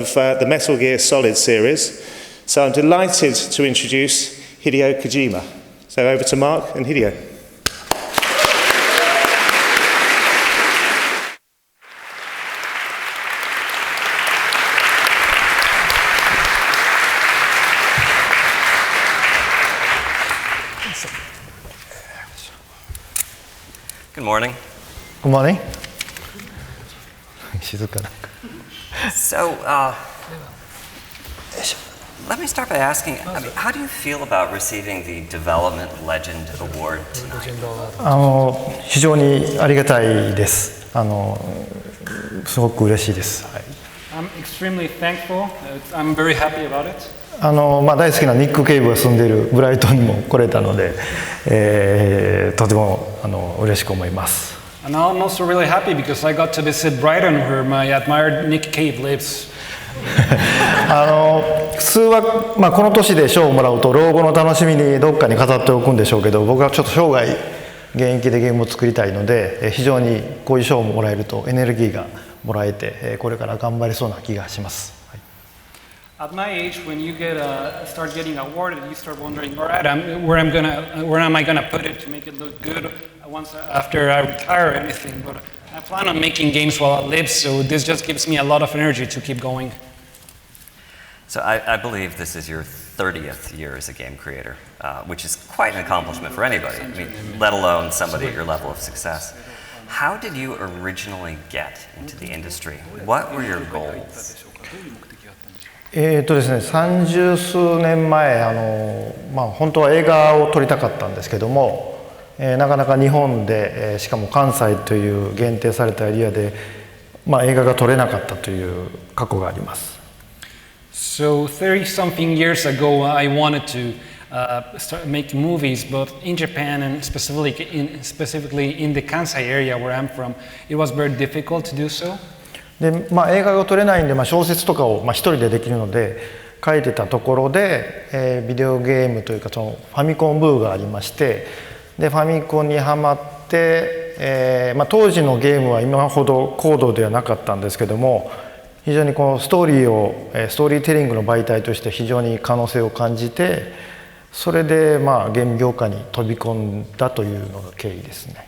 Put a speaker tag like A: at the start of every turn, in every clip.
A: of the Metal Gear Solid series. So I'm delighted to introduce Hideo Kojima. So over to Mark and Hideo.
B: Good morning.
C: Good morning.
B: So, let me start by asking, how do you feel about receiving the Development Legend Award tonight?
C: 非常にありがたいです。すごく嬉しいです。はい、
D: I'm extremely thankful. I'm very happy about it.
C: 大好きなニック・ケイブが住んでいるブライトンにも来れたので、とても嬉しく思います。
D: And I'm also really happy because I got to visit Brighton, where my admired Nick Cave lives.
C: 普通は、この年で賞をもらうと老後の楽しみにどっかに飾っておくんでしょうけど、僕はちょっと生涯現役でゲームを作りたいので、非常にこういう賞をもらえるとエネルギーがもらえて、これから頑張れそうな気がします。
D: At my age, when you start getting awarded, you start wondering, all right, where am I gonna put it to make it look good once after I retire or anything? But I plan on making games while I live, so this just gives me a lot of energy to keep going.
B: So I believe this is your 30th year as a game creator, which is quite an accomplishment for anybody, let alone somebody at your level of success. How did you originally get into the industry? What were your goals?
C: ですね、30数年前本当は映画を撮りたかったんですけども、なかなか日本で、しかも関西という限定されたエリアで、映画が撮れなかったという過去があります。
D: So 30-something years ago, I wanted to start making movies, but in Japan and specifically in the Kansai area where I'm from, it was very difficult to do so.
C: で映画が撮れないんで、小説とかを一人でできるので書いてたところで、ビデオゲームというかそのファミコンブームがありまして、でファミコンにはまって、当時のゲームは今ほど高度ではなかったんですけども、非常にこのストーリーテリングの媒体として非常に可能性を感じて、それでゲーム業界に飛び込んだというのが経緯ですね。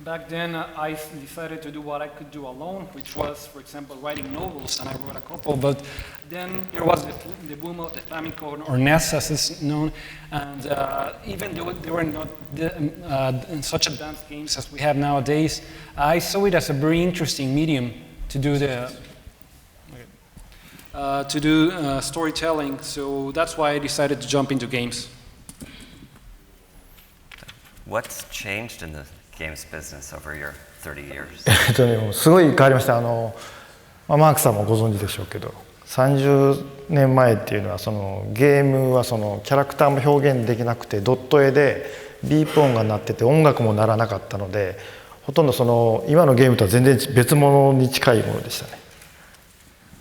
D: Back then, I decided to do what I could do alone, which was, for example, writing novels, and I wrote a couple. But then there was the boom of the Famicom, or NES as it's known, and even though they were not such advanced games as we have nowadays, I saw it as a very interesting medium to do storytelling. So that's why I decided to jump into games.
B: What's changed in the games business over your 30 years?
C: すごい変わりました。マークさんもご存知でしょうけど、30年前っていうのはゲームはキャラクターも表現できなくてドット絵でビープ音が鳴ってて音楽も鳴らなかったので、ほとんど今のゲームとは全然別物に近いものでしたね。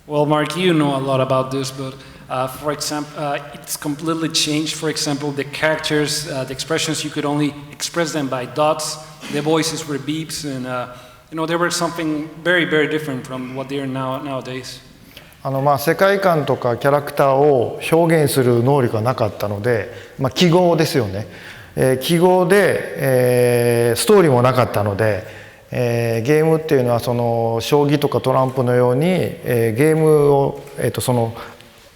D: Well, Mark, you know a lot about this, but for example, it's completely changed. For example, the characters, the expressions, you could only express them by dots. The voices were beeps, and they were something very, very different from what they are nowadays.
C: 世界観とかキャラクターを表現する能力がなかったので、記号ですよね。記号で、ストーリーもなかったので、ゲームっていうのは将棋とかトランプのように、ゲームを、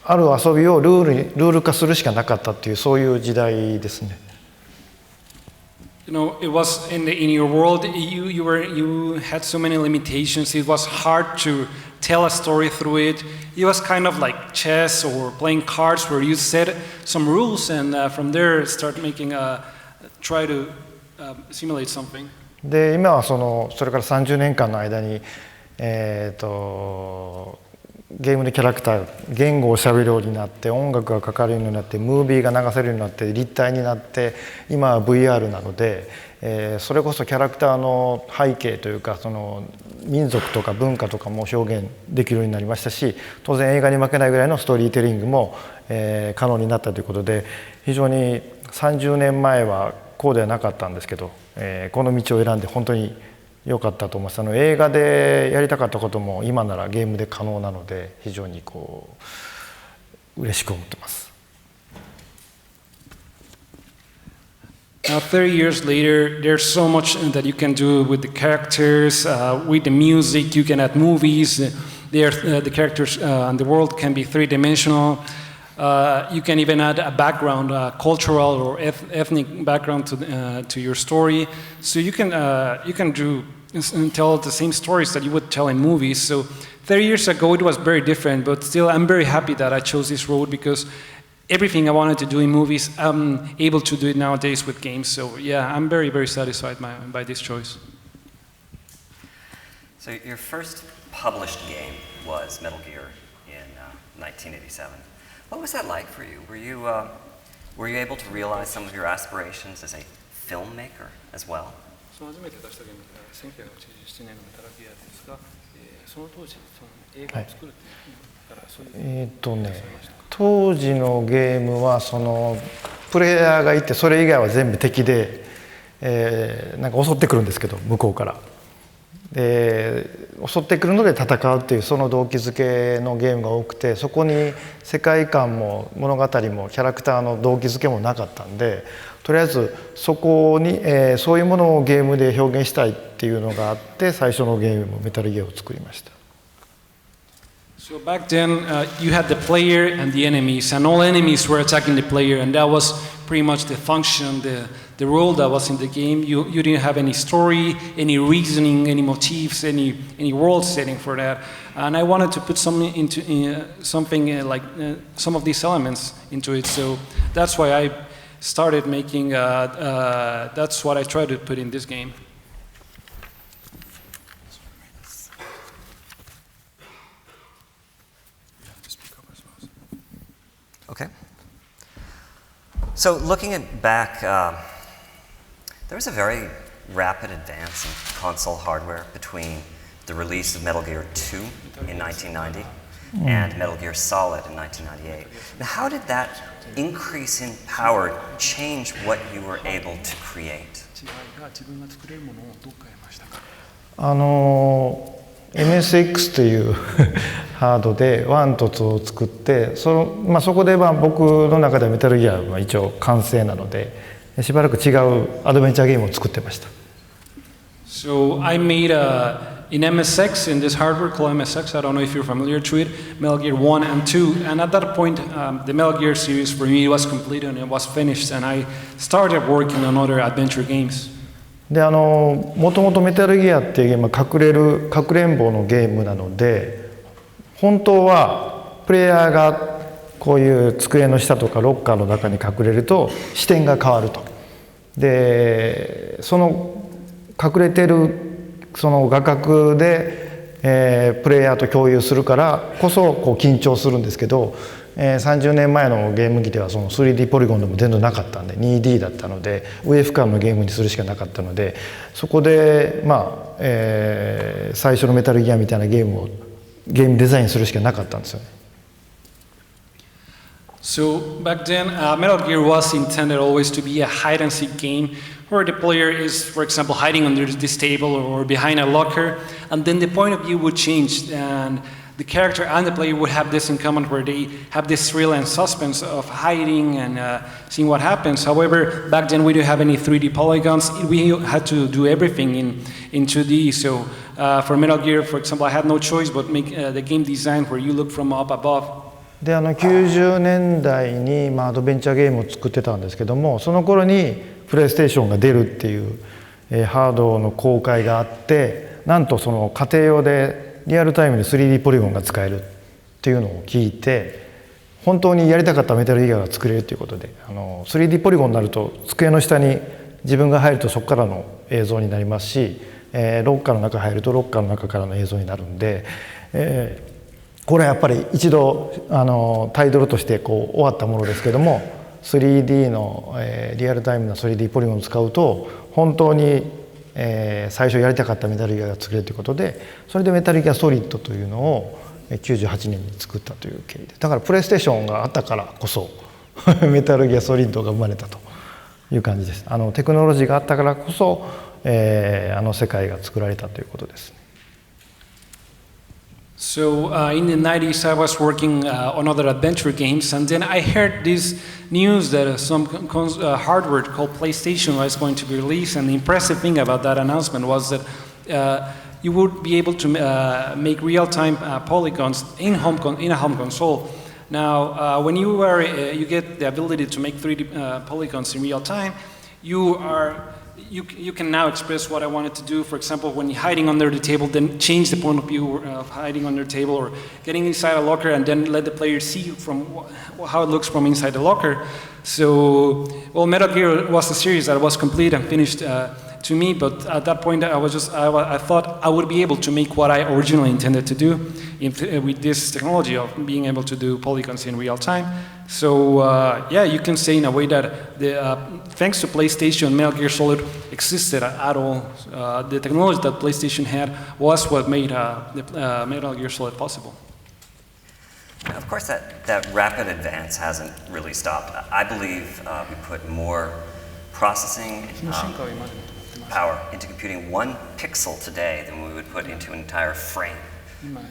C: ある遊びをルール化するしかなかったっていうそういう時代ですね。
D: It was in your world. You had so many limitations. It was hard to tell a story through it. It was kind of like chess or playing cards, where you set some rules and from there start try to simulate something.
C: で今はそれから30年間の間に、ゲームのキャラクター言語をしゃべるようになって、音楽がかかるようになって、ムービーが流せるようになって、立体になって、今は VR なので、それこそキャラクターの背景というか民族とか文化とかも表現できるようになりましたし、当然映画に負けないぐらいのストーリーテリングも、可能になったということで、非常に30年前はこうではなかったんですけど、この道を選んで本当に良かったと思います。映画でやりたかったことも今ならゲームで可能なので非常に嬉しく思ってます。
D: Now, 30 years later, there's so much that you can do with the characters, with the music. You can add movies. The characters and the world can be three-dimensional. You can even add a background, cultural or ethnic background to your story. So you can do and tell the same stories that you would tell in movies. So 30 years ago, it was very different. But still, I'm very happy that I chose this road because everything I wanted to do in movies, I'm able to do it nowadays with games. So yeah, I'm very, very satisfied by this choice.
B: So your first published game was Metal Gear in 1987. What was that like for you? Were you able to realize some of your aspirations as a filmmaker as well?
D: 初めて出したゲームが1987年のメタルギアですが、その当時映画を作るっていうからそういう
C: 当時のゲームはプレイヤーがいてそれ以外は全部敵で、なんか襲ってくるんですけど向こうから。襲ってくるので戦うっていうその動機づけのゲームが多くて、そこに世界観も物語もキャラクターの動機づけもなかったんで、とりあえずそこに、そういうものをゲームで表現したいっていうのがあって最初のゲームメタルギアを作りました。
D: So back then, you had the player and the enemies, and all enemies were attacking the player, and that was pretty much the function, the role that was in the game. You didn't have any story, any reasoning, any motifs, any world setting for that. And I wanted to put something like some of these elements into it. So that's why I started making. That's what I tried to put in this game.
B: Okay. So looking back, there was a very rapid advance in console hardware between the release of Metal Gear 2 in 1990 and Metal Gear Solid in 1998. Now, how did that increase in power change what you were able to create?
C: MSX というハードで1と2を作ってそこで僕の中ではメタルギアは一応完成なのでしばらく違うアドベンチャーゲームを作ってました。
D: So I made in MSX, in this hardware called MSX, I don't know if you're familiar to it, Metal Gear 1 and 2, and at that point the Metal Gear series for me was completed and it was finished, and I started working on other adventure games.
C: でもともとメタルギアっていうゲームはかくれんぼのゲームなので本当はプレイヤーがこういう机の下とかロッカーの中に隠れると視点が変わると。でその隠れてるその画角で、プレイヤーと共有するからこそ緊張するんですけど、30年前のゲーム機ではその 3D ポリゴンでも全然なかったんで 2D だったので上俯瞰のゲームにするしかなかったのでそこで最初のメタルギアみたいなゲームデザインするしかなかったんですよね。
D: So back then, Metal Gear was intended always to be a hide and seek game where the player is, for example, hiding under this table or behind a locker, and then the point of view would change, and the character and the player would have this in common where they have this thrill and suspense of hiding and seeing what happens. However, back then we didn't have any 3D polygons. We had to do everything in 2D. So for Metal Gear, for example, I had no choice but make the game design where you look from up above.
C: で90年代にアドベンチャーゲームを作ってたんですけどもその頃にプレイステーションが出るっていう、ハードの公開があってなんとその家庭用でリアルタイムで 3D ポリゴンが使えるっていうのを聞いて本当にやりたかったメタルギアが作れるということで3D ポリゴンになると机の下に自分が入るとそこからの映像になりますし、ロッカーの中に入るとロッカーの中からの映像になるんで、これはやっぱり一度タイトルとして終わったものですけども 3D の、リアルタイムな 3D ポリゴンを使うと本当に、最初やりたかったメタルギアが作れるということでそれでメタルギアソリッドというのを98年に作ったという経緯でだからプレイステーションがあったからこそメタルギアソリッドが生まれたという感じです。テクノロジーがあったからこそ、あの世界が作られたということです。
D: So in the 90s, I was working on other adventure games, and then I heard this news that some hardware called PlayStation was going to be released. And the impressive thing about that announcement was that you would be able to make real-time polygons in a home console. Now, when you get the ability to make 3D polygons in real time, you can now express what I wanted to do. For example, when you're hiding under the table, then change the point of view of hiding under the table, or getting inside a locker and then let the player see from how it looks from inside the locker. So, well, Metal Gear was a series that was complete and finished to me, but at that point I thought I would be able to make what I originally intended to do with this technology of being able to do polygons in real time. So yeah, you can say in a way that thanks to PlayStation, Metal Gear Solid existed at all. The technology that PlayStation had was what made the Metal Gear Solid possible.
B: Now, of course, that rapid advance hasn't really stopped. I believe we put more processing power into computing 1 pixel today than we would put into an entire frame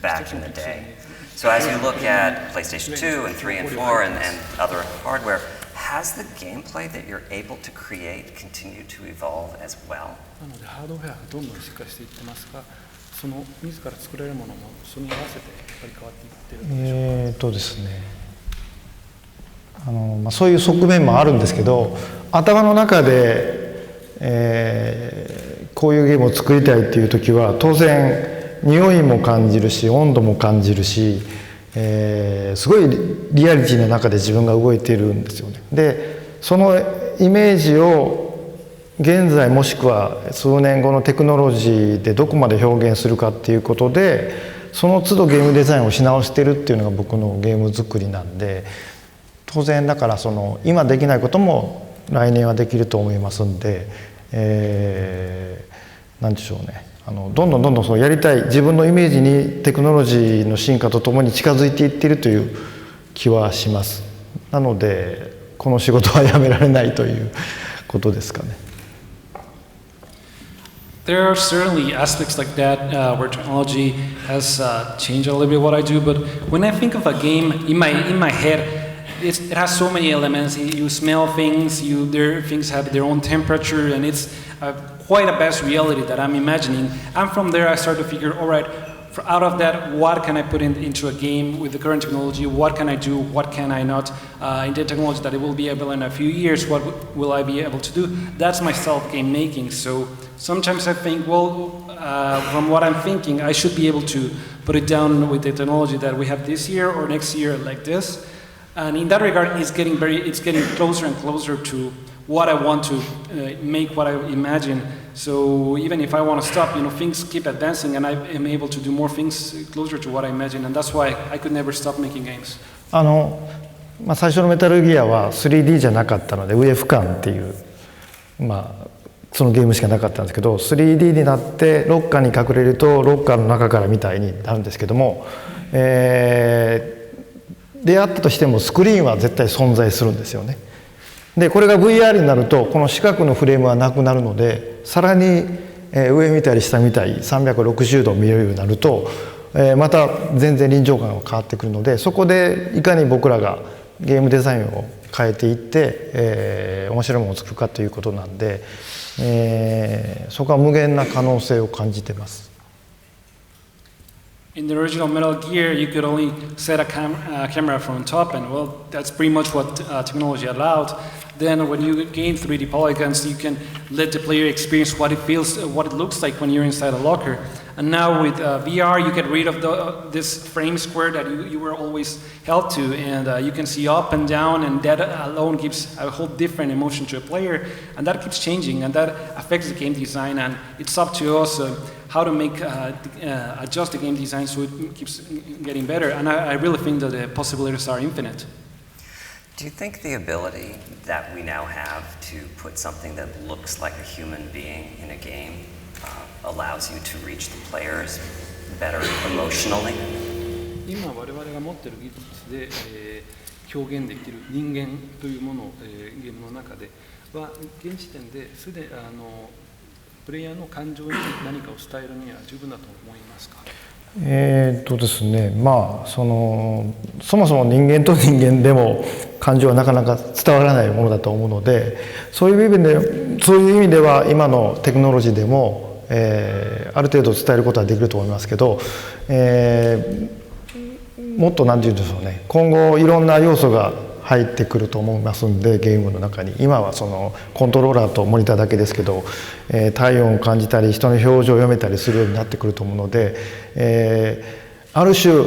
B: back in the day. So as you look at PlayStation 2 and 3 and 4 and other hardware, has the gameplay that you're able to create continued to evolve as well?
D: なのでハードウェアがどんどん進化していってますが、その自ら作れるものもそれに合わせてやっぱり変わっていってるんでしょうか。
C: ですね。そういう側面もあるんですけど、頭の中で、こういうゲームを作りたいっていう時は当然匂いも感じるし温度も感じるし、すごいリアリティの中で自分が動いているんですよね。でそのイメージを現在もしくは数年後のテクノロジーでどこまで表現するかっていうことでその都度ゲームデザインをし直してるっていうのが僕のゲーム作りなんで、当然だからその今できないことも来年はできると思いますんで、なんでしょうね、どんどんそうやりたい自分のイメージにテクノロジーの進化とともに近づいていっているという気はします。なのでこの仕事はやめられないということですかね。
D: There are certainly aspects like that where technology has changed a little bit what I do, but when I think of a game in my head, it has so many elements. You smell things, things have their own temperature, and it's quite a vast reality that I'm imagining. And from there, I start to figure, all right, out of that, what can I put into a game with the current technology? What can I do? What can I not? In the technology that it will be able in a few years, what will I be able to do? That's my self-game making. So sometimes I think, well, from what I'm thinking, I should be able to put it down with the technology that we have this year or next year like this. And in that regard, it's getting closer and closer to what I want to make, what I imagine. So even if I want to stop, things keep advancing, and I am able to do more things closer to what I imagine, and that's why I could never stop making games.
C: 最初のメタルギアは 3D じゃなかったので UF 感っていう、そのゲームしかなかったんですけど、 3D になってロッカーに隠れるとロッカーの中からみたいになるんですけども、であったとしてもスクリーンは絶対存在するんですよね。でこれが VR になるとこの四角のフレームはなくなるので、さらに上見たり下見たり360度見れるようになると、また全然臨場感が変わってくるので、そこでいかに僕らがゲームデザインを変えていって、面白いものを作るかということなんで、そこは無限な可能性を感じてます。
D: In the original Metal Gear, you could only set a camera from top, and well, that's pretty much what technology allowed. Then when you gain 3D polygons, you can let the player experience what it feels, what it looks like when you're inside a locker. And now with VR, you get rid of this frame square that you were always held to, and you can see up and down, and that alone gives a whole different emotion to a player, and that keeps changing, and that affects the game design, and it's up to us how to make adjust the game design so it keeps getting better. And I really think that the possibilities are infinite.
B: Do you think the ability that we now have to put something that looks like a human being in a game allows you to reach the players better emotionally?
D: 今我々が持っている技術で、表現できる人間というものを、ゲームの中では現時点ですでプレイヤーの感情に何かを伝えるには十分だと思いますか？
C: ですね、まあそもそも人間と人間でも感情はなかなか伝わらないものだと思うので、そういう意味では今のテクノロジーでも、ある程度伝えることはできると思いますけど、もっと何て言うんでしょうね、今後いろんな要素が入ってくると思いますんで、ゲームの中に今はそのコントローラーとモニターだけですけど、体温を感じたり人の表情を読めたりするようになってくると思うので、ある種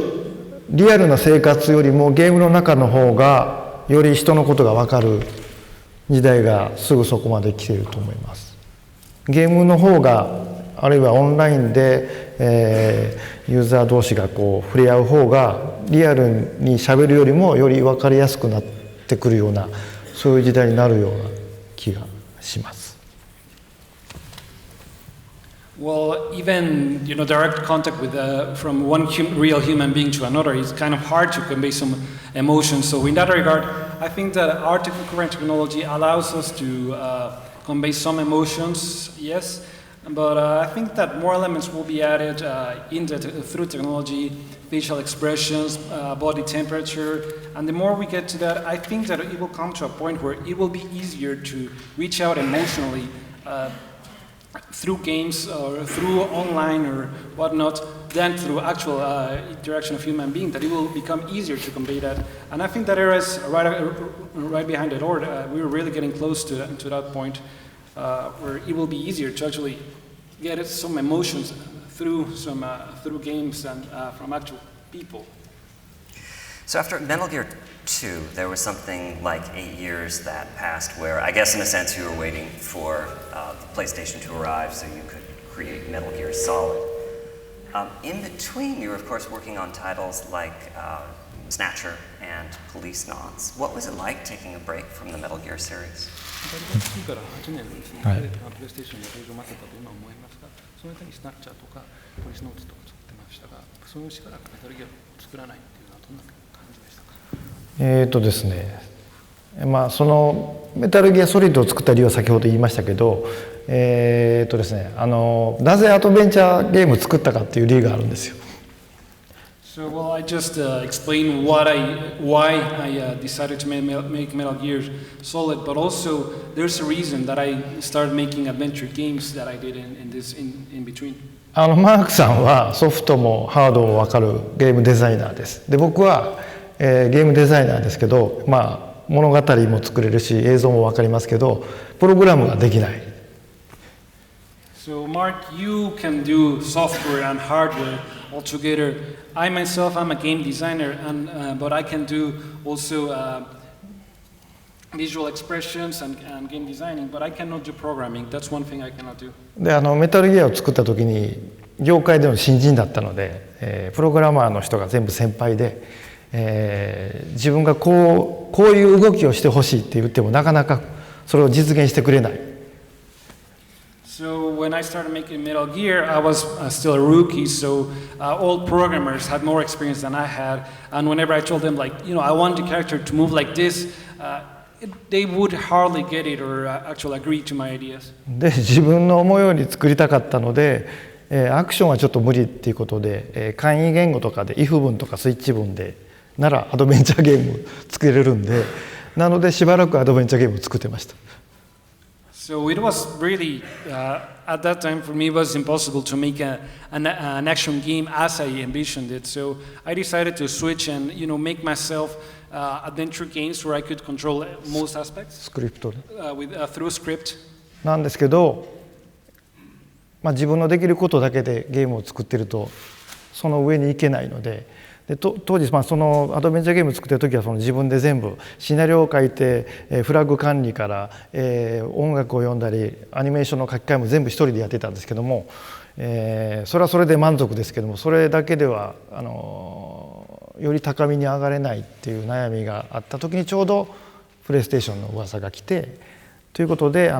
C: リアルな生活よりもゲームの中の方がより人のことが分かる時代がすぐそこまで来ていると思います。ゲームの方があるいはオンラインで、ユーザー同士がこう触れ合う方がリアルに喋るよりもより分かりやすくなってくるような、そういう時代になるような気がします。
D: Well, even direct contact with from one real human being to another is kind of hard to convey some emotion. So in that regard, I think that our current technology allows us to convey some emotions, yes. But I think that more elements will be added through technology, facial expressions, body temperature, and the more we get to that, I think that it will come to a point where it will be easier to reach out emotionally through games or through online or whatnot than through actual interaction of human being, that it will become easier to convey that. And I think that era is right behind the door. We're really getting close to that point. Where it will be easier to actually get some emotions through games and from actual people.
B: So after Metal Gear 2, there was something like 8 years that passed where I guess in a sense you were waiting for the PlayStation to arrive so you could create Metal Gear Solid. In between, you were of course working on titles like Snatcher and Police Knots. What was it like taking a break from the Metal Gear series?
D: 2から8年ですね、プレイステーションの登場を待ってたと今思いますが、その間にスナッチャーとかポリスノーツとか作ってましたが、そのしばらくメタルギアを作らないっていうのはどんな感じでしたか？
C: ですね、まあそのメタルギアソリッドを作った理由は先ほど言いましたけど、ですね、なぜアドベンチャーゲームを作ったかっていう理由があるんですよ。
D: So, well, I just explained why I decided to make Metal Gear Solid, but also there's a reason that I started making adventure games that I did in between.
C: マークさんはソフトもハードも分かるゲームデザイナーです。で、僕は、ゲームデザイナーですけど、まあ物語も作れるし映像も分かりますけど、プログラムができない。
D: So, Mark, you can do software and hardware all together. I myself, I'm a game designer, but I can do also visual expressions and game designing, but I cannot do programming. That's one thing I cannot do.
C: で、メタルギアを作った時に業界での新人だったので、プログラマーの人が全部先輩で、自分がこういう動きをしてほしいって言ってもなかなかそれを実現してくれない。
D: So when I started making Metal Gear, I was still a rookie, so all programmers had more experience than I had. And whenever I told them, like, I want the character to move like this, they would hardly get it or actually agree to my ideas.
C: で、自分の思うように作りたかったので、アクションはちょっと無理っていうことで、簡易言語とかで if 文とかスイッチ文でならアドベンチャーゲーム作れるんで、なのでしばらくアドベンチャーゲームを作ってました。
D: So it was really, at that time for me, it was impossible to make an action game as I envisioned it. So I decided to switch and make myself adventure games where I could control most aspects.
C: スクリプトで。
D: Through script.
C: なんですけど、自分のできることだけでゲームを作ってるとその上に行けないので。当時、そのアドベンチャーゲーム作ってる時は自分で全部シナリオを書いて、フラグ管理から、音楽を読んだりアニメーションの書き換えも全部一人でやってたんですけども、それはそれで満足ですけども、それだけではより高みに上がれないっていう悩みがあった時にちょうどプレイステーションの噂が来て、ということで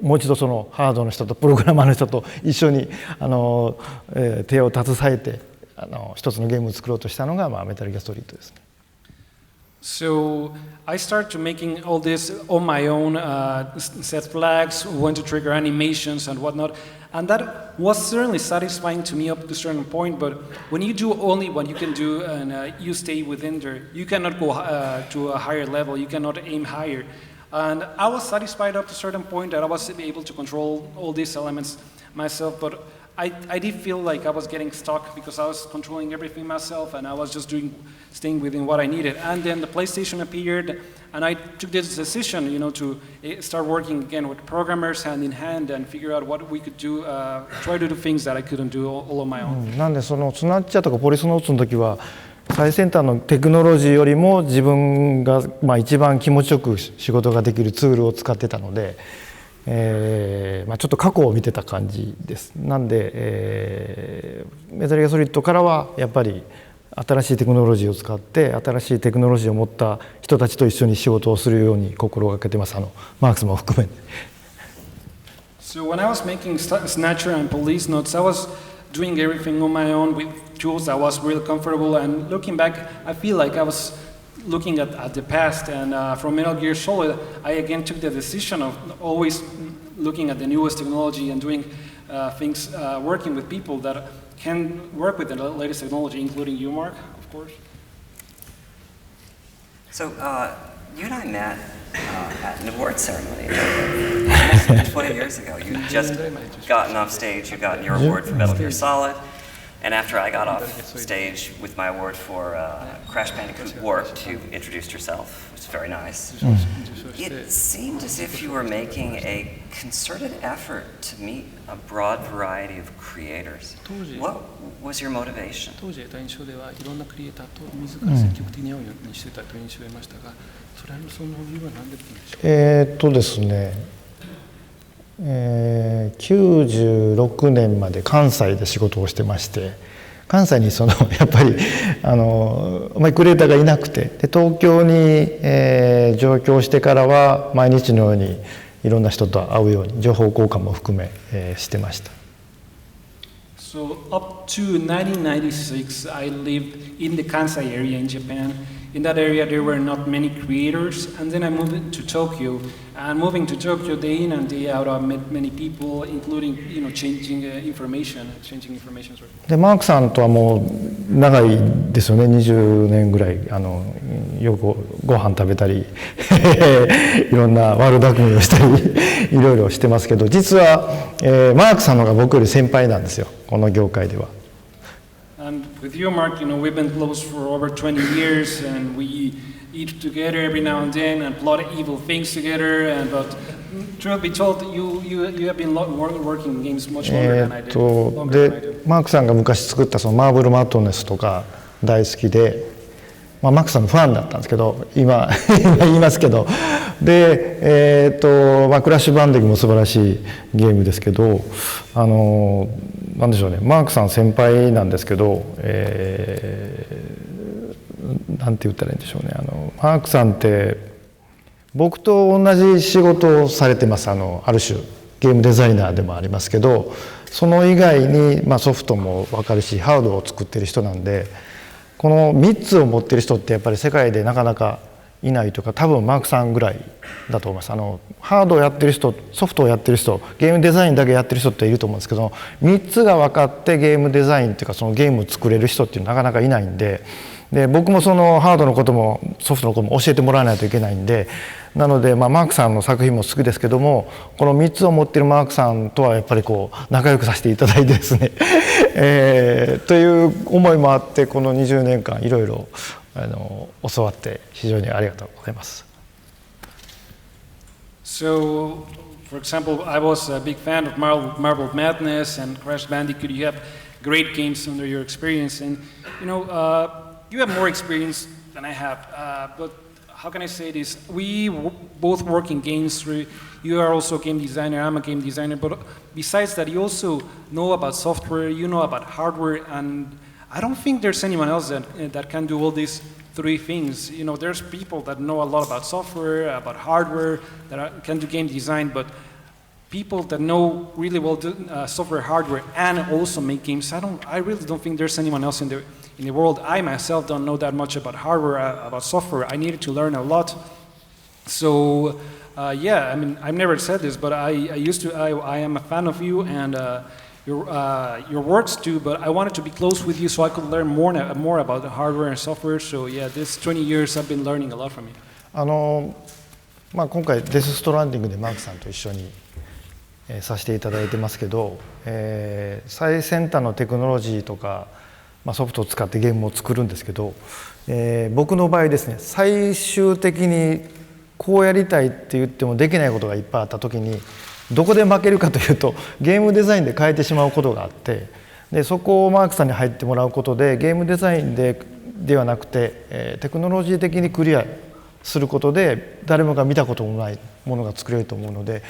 C: もう一度そのハードの人とプログラマーの人と一緒に手を携えて一つのゲームを作ろうとしたのが、メタルギアソリッドですね。
D: So I started to making all this on my own, set flags, when to trigger animations and whatnot. And that was certainly satisfying to me up to a certain point, but when you do only what you can do and you stay within there, you cannot go to a higher level, you cannot aim higher. And I was satisfied up to a certain point that I was able to control all these elements myself, but I did feel like I was getting stuck because I was controlling everything myself and I was just staying within what I needed. And then the PlayStation appeared and I took this decision, to start working again with programmers hand in hand and figure out what we could do, try to do things that I couldn't do all on my own.
C: なんでそのスナッチャーとかポリスノーツの時は最先端のテクノロジーよりも自分が一番気持ちよく仕事ができるツールを使ってたので、ちょっと過去を見てた感じです。なんで、メタルギアソリッドからはやっぱり新しいテクノロジーを使って新しいテクノロジーを持った人たちと一緒に仕事をするように心がけてます。マークスも含め。
D: So when I was making Snatcher and Police Notes, I was doing everything on my own with tools I was really comfortable. And looking back, I feel like I was looking at the past. And from Metal Gear Solid, I again took the decision of always looking at the newest technology and doing things, working with people that can work with the latest technology, including you, Mark, of course.
B: So you and I met at an award ceremony almost 20 years ago. You just gotten off stage, you got your award for Metal Gear Solid, and after I got off stage with my award for Crash Bandicoot Warped, you introduced yourself. It was very nice. It seemed as if you were making a concerted effort to meet a broad variety of creators. What was your motivation?
E: 当時得た印象ではいろんなクリエイターと自ら積極的に会うようにしてたという印象を得ましたが、それのその理由は何でしょうか。
C: ですね、96年まで関西で仕事をしてまして、関西にやっぱりクリエイターがいなくて、で東京に、上京してからは毎日のようにいろんな人と会うように情報交換も含め、してました。
D: So up to 1996, I lived in the Kansai area in Japan. In that area, there were not many creators, and then I moved to Tokyo. And moving to Tokyo, day in and day out, I met many people, including, exchanging information.
C: でマークさんとはもう長いですよね。20年ぐらいよくご飯食べたりいろんな悪巧みをしたりいろいろしてますけど、実は、マークさんの方が僕より先輩なんですよ、この業界では。
D: And with you, Mark, we've been close for over 20 years, and we eat together every now and then and plot evil things together. But truth be told, you have been working games much longer than I did.
C: でマークさんが昔作ったそのマーブル・マットネスとか大好きで、マークさんのファンだったんですけど、今言いますけど、でクラッシュバンディングも素晴らしいゲームですけど、なんでしょうね、マークさん先輩なんですけど、なんて言ったらいいんでしょうね、マークさんって僕と同じ仕事をされてます。ある種ゲームデザイナーでもありますけど、その以外に、ソフトも分かるしハードを作ってる人なんで、この3つを持ってる人ってやっぱり世界でなかなかいないとか、多分マークさんぐらいだと思います。ハードをやってる人、ソフトをやってる人、ゲームデザインだけやってる人っていると思うんですけど、3つが分かってゲームデザインっていうかそのゲームを作れる人っていうのはなかなかいないんで、僕もそのハードのこともソフトのことも教えてもらわないといけないんで、なのでマークさんの作品も好きですけども、この3つを持ってるマークさんとはやっぱり仲良くさせていただいてですね、という思いもあって、この20年間いろいろ教わって非常にありがとうございます。
D: So, for example, I was a big fan of Marble Madness and Crash Bandicoot. You have great games under your experience, and you have more experience than I have. But how can I say this? We both work in games. You are also a game designer. I'm a game designer. But besides that, you also know about software. You know about hardware, and I don't think there's anyone else that can do all these three things. There's people that know a lot about software, about hardware, that can do game design, but people that know really well software, hardware, and also make games. I really don't think there's anyone else in the world. I myself don't know that much about hardware, about software. I needed to learn a lot. So yeah, I mean, I've never said this, but I am a fan of you and your works too, but I wanted to be close with you so I could learn more about the hardware and software. So yeah, this 20 years I've been learning a lot from you.
C: 今回デスストランディングでマークさんと一緒にさせていただいてますけど、最先端のテクノロジーとか、ソフトを使ってゲームを作るんですけど、僕の場合ですね、最終的にこうやりたいって言ってもできないことがいっぱいあった時にどこで負けるかというとゲームデザインで変えてしまうことがあって、でそこをマークさんに入ってもらうことでゲームデザインではなくて、テクノロジー的にクリアすることで誰もが見たこともないものが作れると思うので、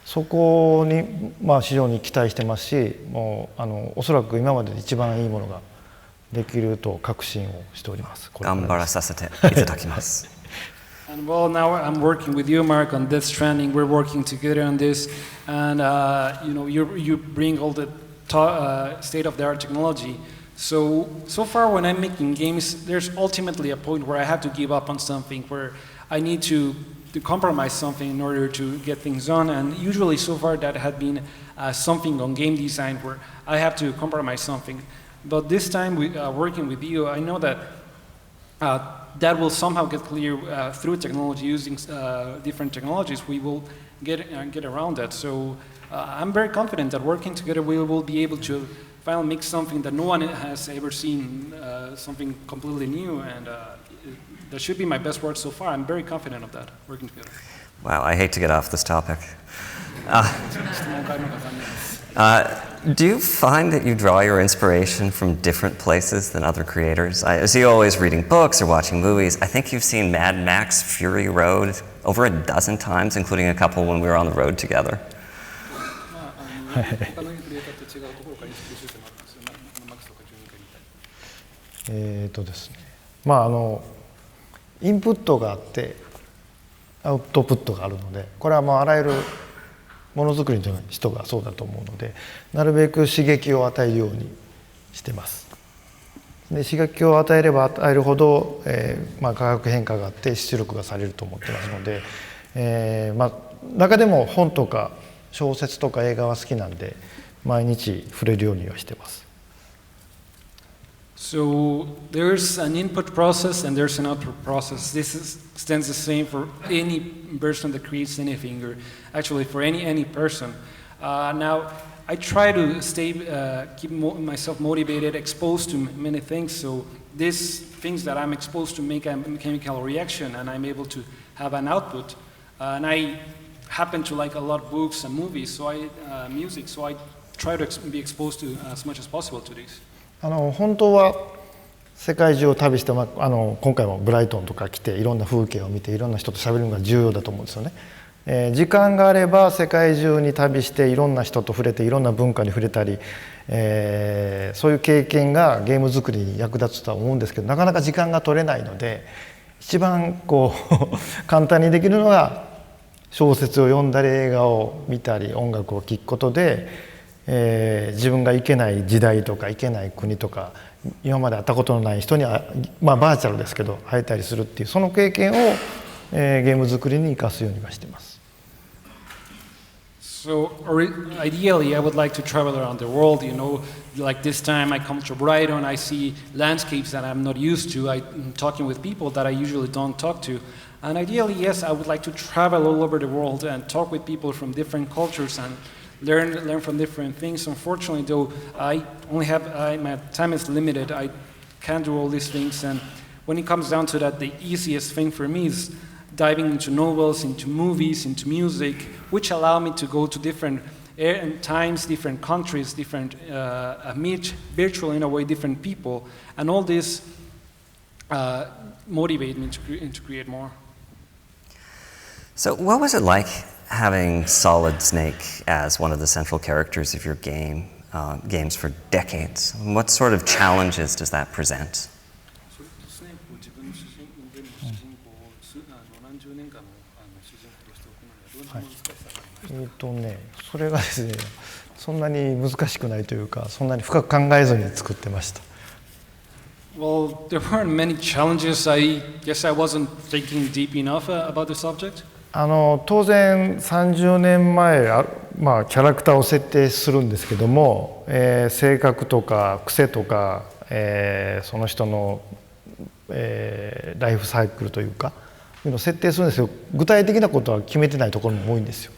C: そこに非常に期待してますし、もうおそらく今までで一番いいものができると確信をしております。
B: 頑張らさせていただきます。
D: And well, now I'm working with you, Mark, on Death Stranding. We're working together on this, and you bring all the state-of-the-art technology. So far, when I'm making games, there's ultimately a point where I have to give up on something, where I need to compromise something in order to get things done. And usually, so far, that had been something on game design where I have to compromise something. But this time, working with you, I know that that will somehow get clear through technology, using different technologies. We will get around that. So I'm very confident that working together, we will be able to finally make something that no one has ever seen, something completely new, and that should be my best work so far. I'm very confident of that, working together.
B: Wow, I hate to get off this topic. Do you find that you draw your inspiration from different places than other creators? I see you always reading books or watching movies. I think you've seen Mad Max Fury Road over a dozen times, including a couple when we were on the road together.
C: ですね、インプットがあってアウトプットがあるので、これはあらゆるものづくりの人がそうだと思うので、なるべく刺激を与えるようにしてます。で刺激を与えれば与えるほど、化学変化があって出力がされると思ってますので、中でも本とか小説とか映画は好きなんで毎日触れるようにはしてます。
D: So there's an input process and there's an output process. This stands the same for any person that creates anything, or actually for any person. Now, I try to keep myself motivated, exposed to many things. So these things that I'm exposed to make a chemical reaction, and I'm able to have an output. And I happen to like a lot of books and movies, music. So I try to be exposed to as much as possible to these.
C: 本当は世界中を旅して、今回もブライトンとか来ていろんな風景を見ていろんな人と喋るのが重要だと思うんですよね。時間があれば世界中に旅していろんな人と触れていろんな文化に触れたり、そういう経験がゲーム作りに役立つとは思うんですけど、なかなか時間が取れないので、一番簡単にできるのが小説を読んだり映画を見たり音楽を聴くことで、自分が行けない時代とか行けない国とか今まで会ったことのない人にバーチャルですけど会えたりするっていうその経験を、ゲーム作りに生かすようにはしてます。
D: So ideally, I would like to travel around the world. Like this time, I come to Brighton. I see landscapes that I'm not used to. I'm talking with people that I usually don't talk to. And ideally, yes, I would like to travel all over the world and talk with people from different cultures and learn from different things. Unfortunately, though, my time is limited. I can't do all these things. And when it comes down to that, the easiest thing for me is diving into novels, into movies, into music, which allow me to go to different times, different countries, meet virtually in a way different people. And all this motivate me to create more.
B: So what was it like having Solid Snake as one of the central characters of your games for decades? What sort of challenges does that present?
E: 何十年間も主人公としておくのにはどんな難しさがありました？
C: それがですね、そんなに難しくないというか、そんなに深く考えずに作ってました。
D: Well, there weren't many challenges. I guess I wasn't thinking deep enough about the subject.
C: 当然30年前キャラクターを設定するんですけども、性格とか癖とか、その人の、ライフサイクルというかいうのを設定するんですけど、具体的なことは決めてないところも多いんですよ。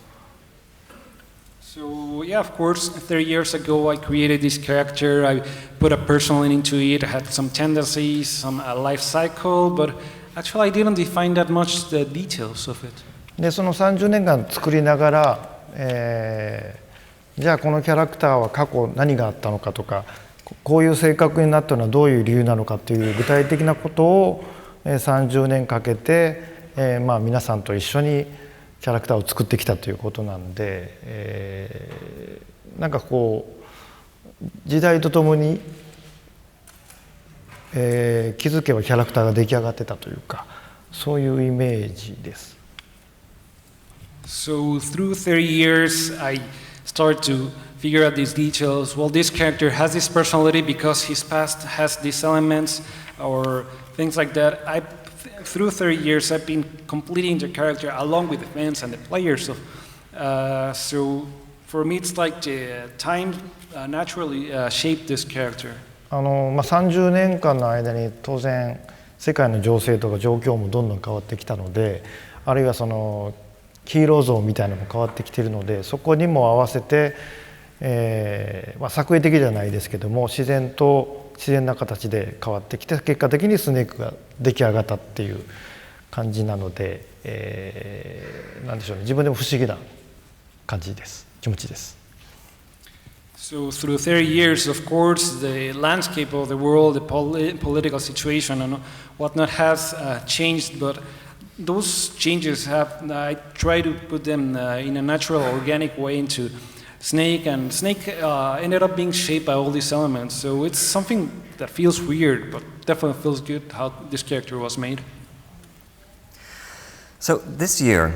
D: So yeah, of course, 30 years ago I created this character. I put a person into it, had some tendencies, some life cycle, but actually I didn't define that much the details of it.
C: でその30年間作りながら、じゃあこのキャラクターは過去何があったのかとか、こういう性格になったのはどういう理由なのかという具体的なことを30年かけて、皆さんと一緒にキャラクターを作ってきたということなんで、なんかこう時代とともに、気づけばキャラクターが出来上がってたというか、そういうイメージです。
D: So through 30 years, I started to figure out these details. Well, this character has this personality because his past has these elements or things like that. Through 30 years, I've been completing the character along with the fans and the players. So for me, it's like the time naturally shaped this character.
C: 30年間の間に当然世界の情勢とか状況もどんどん変わってきたので、あるいはそのヒーロー像みたいなのも変わってきているので、そこにも合わせて、作為的じゃないですけども自然な形で変わってきて、結果的にスネークが出来上がったっていう感じなので、なんでしょうね、自分でも不思議な感じです。気持ちです。
D: So through 30 years, of course, the landscape of the world, the political situation and whatnot has changed, but those changes I try to put them in a natural, organic way into Snake, and Snake ended up being shaped by all these elements. So it's something that feels weird, but definitely feels good how this character was made.
B: So this year,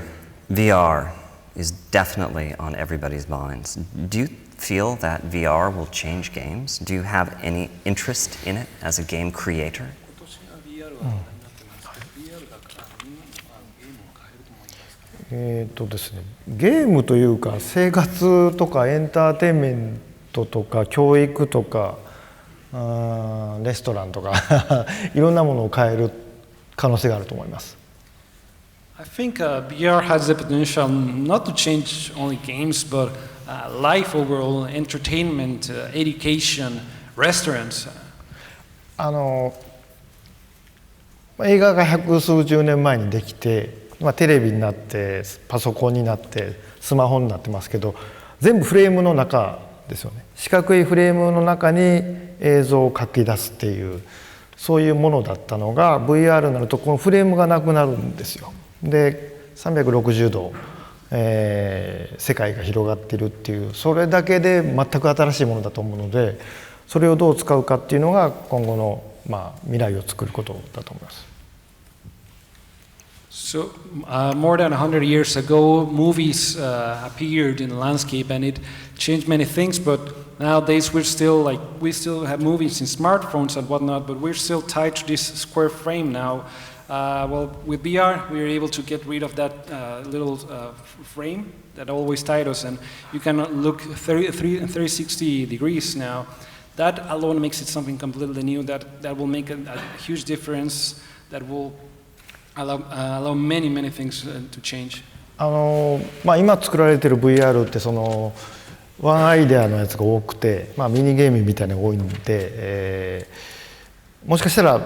B: VR is definitely on everybody's minds. Do you feel that VR will change games? Do you have any interest in it as a game creator?
C: ですね、ゲームというか生活とかエンターテインメントとか教育とかレストランとかいろんなものを変える可能性があると思います。
D: I think VR has the potential not to change only games, but life overall, entertainment, education, restaurants.
C: 映画が百数十年前にできて、テレビになってパソコンになってスマホになってますけど、全部フレームの中ですよね。四角いフレームの中に映像を書き出すっていうそういうものだったのが VR になるとこのフレームがなくなるんですよ。で360度、世界が広がっているっていう、それだけで全く新しいものだと思うので、それをどう使うかっていうのが今後の、未来を作ることだと思います。
D: So more than 100 years ago, movies appeared in the landscape, and it changed many things. But nowadays, we still have movies in smartphones and whatnot, but we're still tied to this square frame now. Well, with VR, we are able to get rid of that little frame that always tied us, and you can look 360 degrees now. That alone makes it something completely new. That will make a huge difference. That will allow many things to change.
C: 今作られている VR ってそのワンアイデアのやつが多くて、ミニゲームみたいなのが多いんで、もしかしたら、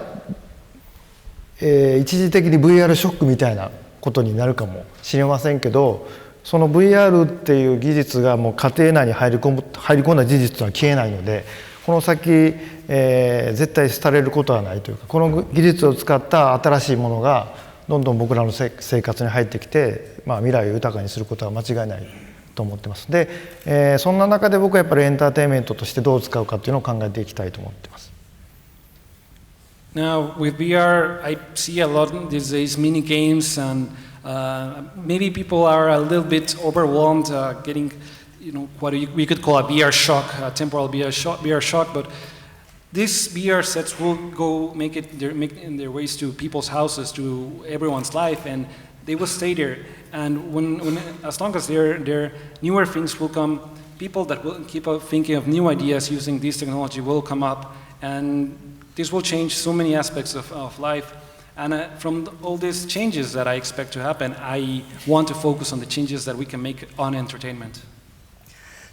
C: 一時的に VR ショックみたいなことになるかもしれませんけど、その VR っていう技術がもう家庭内に入り込んだ事実は消えないので、この先、絶対廃れることはないというか、この技術を使った新しいものがどんどん僕らの生活に入ってきて、未来を豊かにすることは間違いないと思ってます。で、そんな中で僕はやっぱりエンターテインメントとしてどう使うかっていうのを考えていきたいと思ってます。
D: Now with VR, I see a lot these days mini games, and maybe people are a little bit overwhelmed, getting, what we could call a VR shock, a temporal VR shock. But these VR sets will go make their ways to people's houses, to everyone's life, and they will stay there. And when as long as there newer things will come, people that will keep thinking of new ideas using this technology will come up, and this will change so many aspects of life. And from all these changes that I expect to happen, I want to focus on the changes that we can make on entertainment.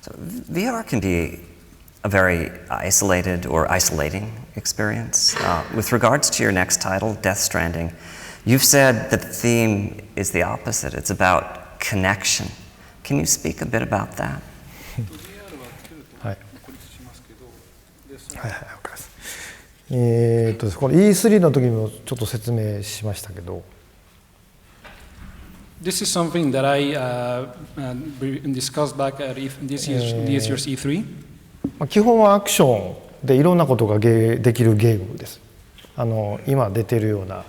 B: So VR can be a very isolated or isolating experience. With regards to your next title, Death Stranding, you've said that the theme is the opposite. It's about connection. Can you speak a bit about that?
C: はい。はいはい、わかります。この E3 の時にもちょっと説明しましたけど、
D: This is something that I discussed back at this year's E3.
C: 基本はアクションでいろんなことができるゲームです。今出ているような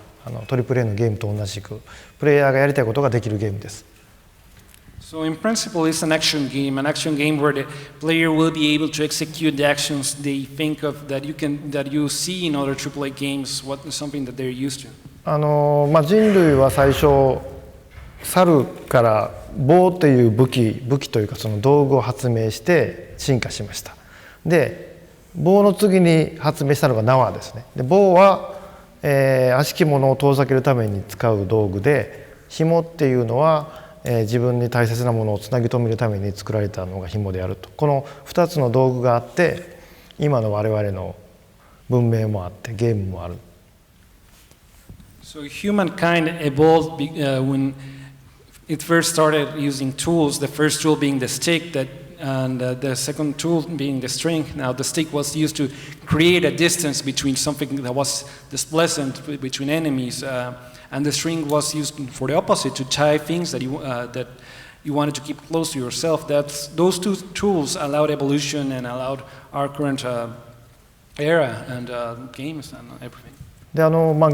C: トリプル A のゲームと同じくプレイヤーがやりたいことができるゲームです。
D: So in principle, it's an action game where the player will be able to execute the actions they think of that you see in other AAA games. Something that they're used to.
C: 人類は最初猿から棒という武器というかその道具を発明して進化しました。で棒の次に発明したのが縄ですね。で棒は、悪しきものを遠ざけるために使う道具で、紐っていうのは自分に大切なものをつなぎ止めるために作られたのが紐であると。この2つの道具があって今の我々の文明もあってゲームもある。
D: So humankind evolved when it first started using tools. The first tool being the stick, and the second tool being the string. Now the stick was used to create a distance between something that was displeasant between enemies. And the string was used for the opposite, to tie things that you wanted to keep close to yourself. Those two tools allowed evolution and allowed our current era and games and everything.
C: で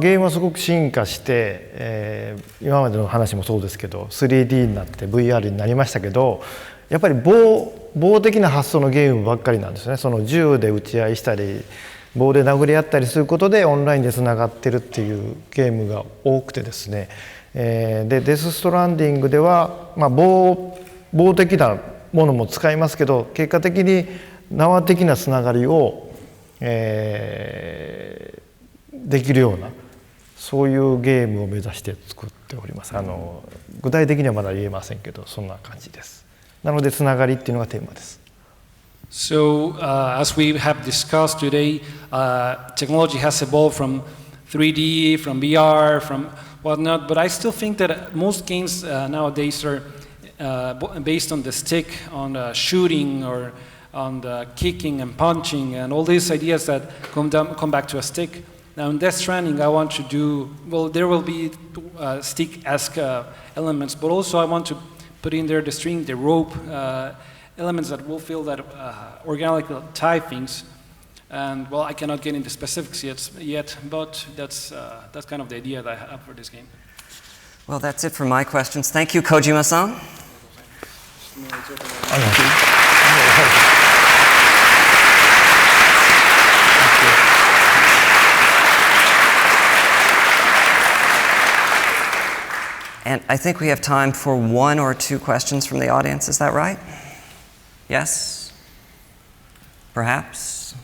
C: ゲームはすごく進化して、今までの話もそうですけど 3D になって VR になりましたけど、やっぱり棒的な発想のゲームばっかりなんですね。その銃で撃ち合いしたり棒で殴り合ったりすることでオンラインでつながってるっていうゲームが多くてですね、でデス・ストランディングでは、棒的なものも使いますけど結果的に縄的なつながりを、できるようなそういうゲームを目指して作っております。具体的にはまだ言えませんけどそんな感じです。なのでつながりっていうのがテーマです。
D: So, as we have discussed today, technology has evolved from 3D, from VR, from whatnot, but I still think that most games nowadays are based on the stick, on shooting, or on the kicking and punching, and all these ideas that come back to a stick. Now, in Death Stranding, I want to do, well, there will be stick-esque elements, but also I want to put in there the string, the rope, elements that will feel that organically tie things. And well, I cannot get into specifics yet, but that's kind of the idea that I have for this game.
B: Well, that's it for my questions. Thank you, Kojima-san. And I think we have time for one or two questions from the audience. Is that right? Yes? Perhaps?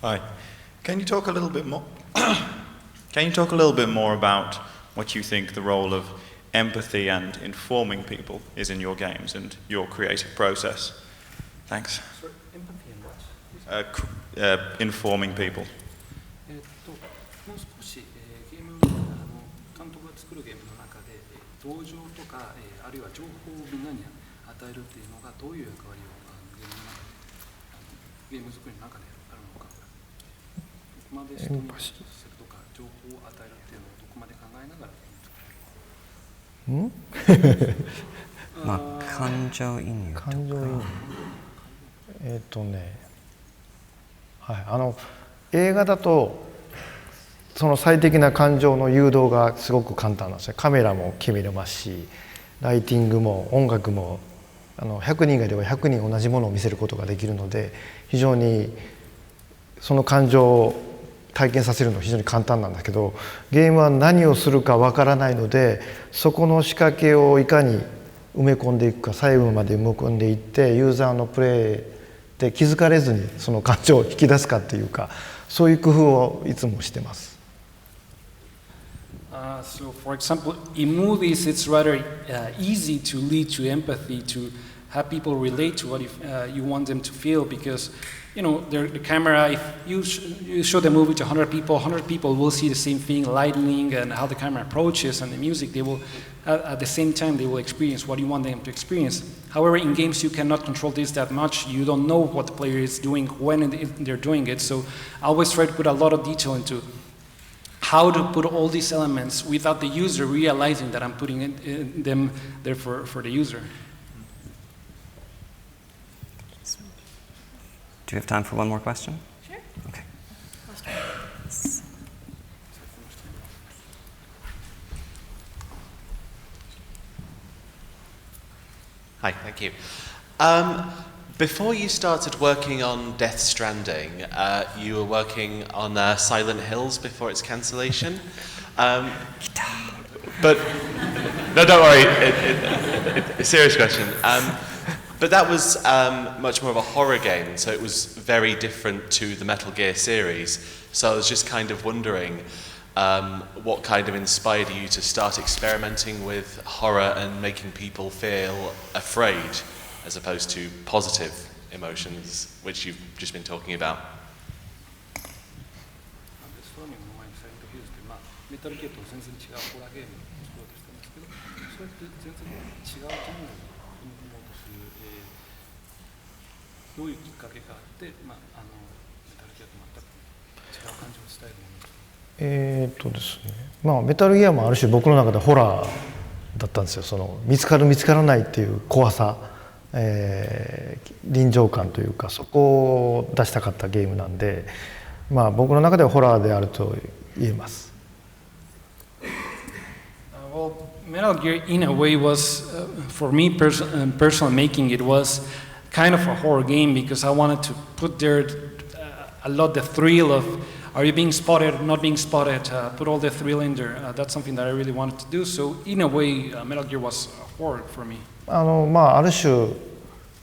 F: Hi. Can you talk a little bit more? Can you talk a little bit more about what you think the role of empathy and informing people is in your games and your creative process? Thanks.
D: Sorry, empathy and what?
F: Informing people.
D: もう少し、ゲーム監督が作るゲームの中で、同情とか、あるいは情報をみんなに与えるっていうのがどういう役割をゲームの中で
E: ゲーム作りの中であるのか、どこまで人に接するとか情報を与えるっていうのをどこまで考えながら
B: まあ、感情移入とか。
C: 感情移入はい、映画だとその最適な感情の誘導がすごく簡単なんですね。カメラも決めれますし、ライティングも音楽も100人がいれば100人同じものを見せることができるので、非常にその感情を体験させるのは非常に簡単なんだけど、ゲームは何をするかわからないので、そこの仕掛けをいかに埋め込んでいくか、細部まで埋め込んでいってユーザーのプレイで気づかれずにその感情を引き出すかっていうか、そういう工夫をいつもしてます。
D: So, for example, in movies, it's rather easy to lead to empathy, to have people relate to what you want them to feel, because, you know, the camera, if you show the movie to 100 people will see the same thing, lighting and how the camera approaches, and the music, they will, at the same time, they will experience what you want them to experience. However, in games, you cannot control this that much. You don't know what the player is doing, when they're doing it, so I always try to put a lot of detail into how to put all these elements without the user realizing that I'm putting them there for the user.
B: Do you have time for one more question?
G: Sure.
B: Okay.
G: I'll start.
H: Hi, thank you. Before you started working on Death Stranding, you were working on Silent Hills before its cancellation. But no, don't worry. A serious question. But that was much more of a horror game, so it was very different to the Metal Gear series. So I was just kind of wondering what kind of inspired you to start experimenting with horror and making people feel afraid, as opposed to positive emotions, which you've just been talking about.
E: デストローミングの前にサイレントヒルズって、メタルゲーと全然違うホラーゲームを作ろうとしたんですけど、そうやって全然違うジャンルを組み込もうとする、どういうきっかけがあって、メタルゲーと全く違う感情を伝えるもの
C: ですね、メタルギアもある種僕の中でホラーだったんですよ。その見つかる見つからないっていう怖さ、臨場感というか、そこを出したかったゲームなんで、僕の中ではホラーであると言えます。
D: Well, Metal Gear in a way was, for me personally making it was kind of a horror game, because I wanted to put there a lot the thrill of are you being spotted, not being spotted, put all the thrill in there. That's something that I really wanted to do. So in a way, Metal Gear was horror for me.
C: ある種、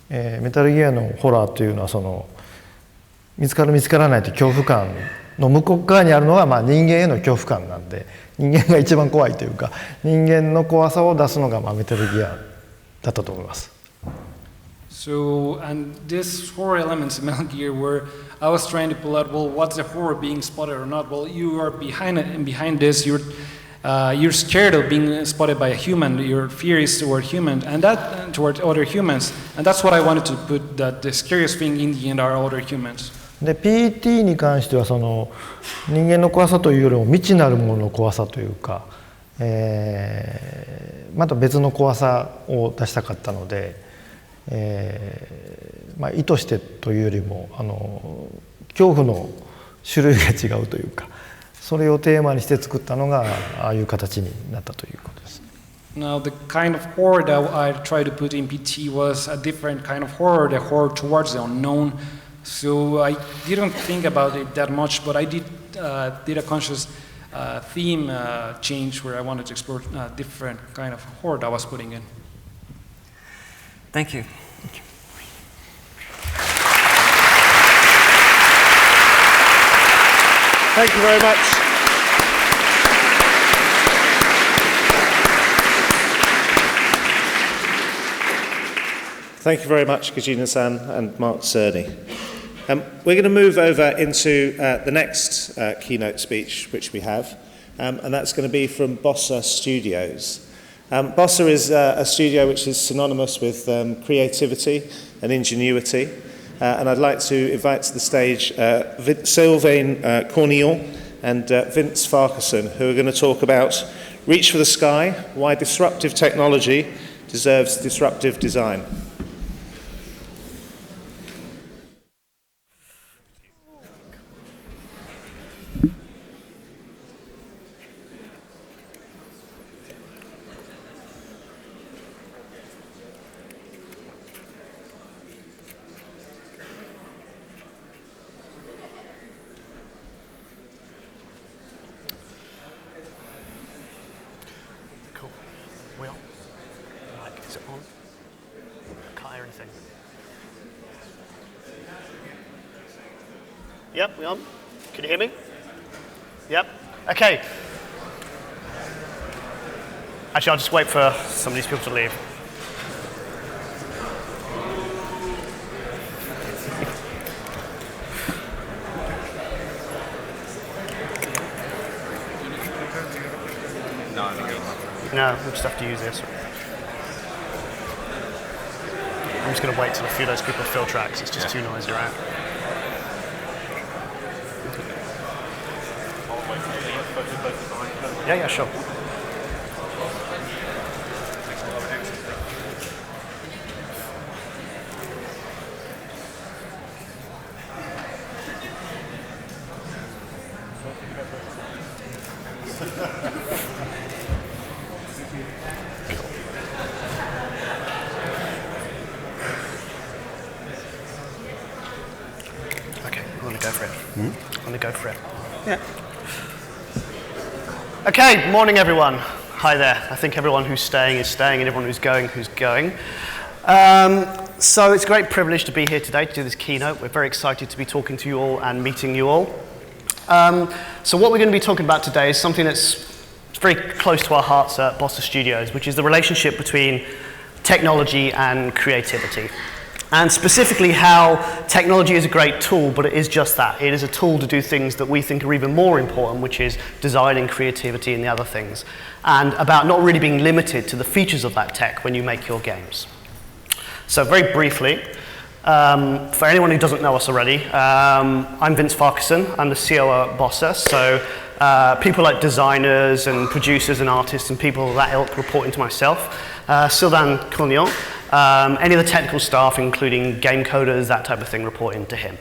C: メタルギアのホラーというのはその見つかる見つからないという恐怖感の向こう側にあるのが、人間への恐怖感なんで、人間が一番怖いというか、人間の怖さを出すのが、メタルギアだったと思います。
D: So, and this horror elements in Metal Gear where I was trying to pull out, well, what's the horror, being spotted or not? Well, you are behind it, and behind this, you're scared of being spotted by a human. Your fear is toward humans, and that toward other humans, and that's what I wanted to put. That the scariest thing in the end are other humans.
C: で PT に関してはその人間の怖さというよりも未知なるものの怖さというか、また別の怖さを出したかったので、意図してというよりも恐怖の種類が違うというか、それをテーマにして作ったのがああいう形になったということです。
D: Now, the kind of horror that I tried to put in PT was a different kind of horror, the horror towards the unknown. So I didn't think about it that much, but I did a conscious theme change where I wanted to explore a different kind of horror that I was putting in.
B: Thank you.
A: Thank you very much. Thank you very much, Kojima-san and Mark Cerny. We're going to move over into the next keynote speech which we have, and that's going to be from Bossa Studios. Bossa is a studio which is synonymous with creativity and ingenuity, and I'd like to invite to the stage Sylvain Cornillon and Vince Farquharson, who are going to talk about Reach for the Sky, why disruptive technology deserves disruptive design.
G: Yep, we on? Can you hear me? Yep. Okay. Actually, I'll just wait for some of these people to leave. No, we'll just have to use this. I'm just going to wait till a few of those people fill tracks. It's just too noisy, right? Yeah, sure. Okay, I'm going to go for it. I'm going to go for it.
I: Yeah.
G: Okay, morning everyone. Hi there. I think everyone who's staying is staying and everyone who's going. So it's a great privilege to be here today to do this keynote. We're very excited to be talking to you all and meeting you all. So what we're going to be talking about today is something that's very close to our hearts at Bossa Studios, which is the relationship between technology and creativity. And specifically how technology is a great tool, but it is just that. It is a tool to do things that we think are even more important, which is designing, creativity, and the other things. And about not really being limited to the features of that tech when you make your games. So very briefly, for anyone who doesn't know us already, I'm Vince Farquharson. I'm the COO at Bossa. So people like designers and producers and artists and people of that ilk report into myself. Sylvain Cornillon. Any of the technical staff, including game coders, that type of thing, report into him.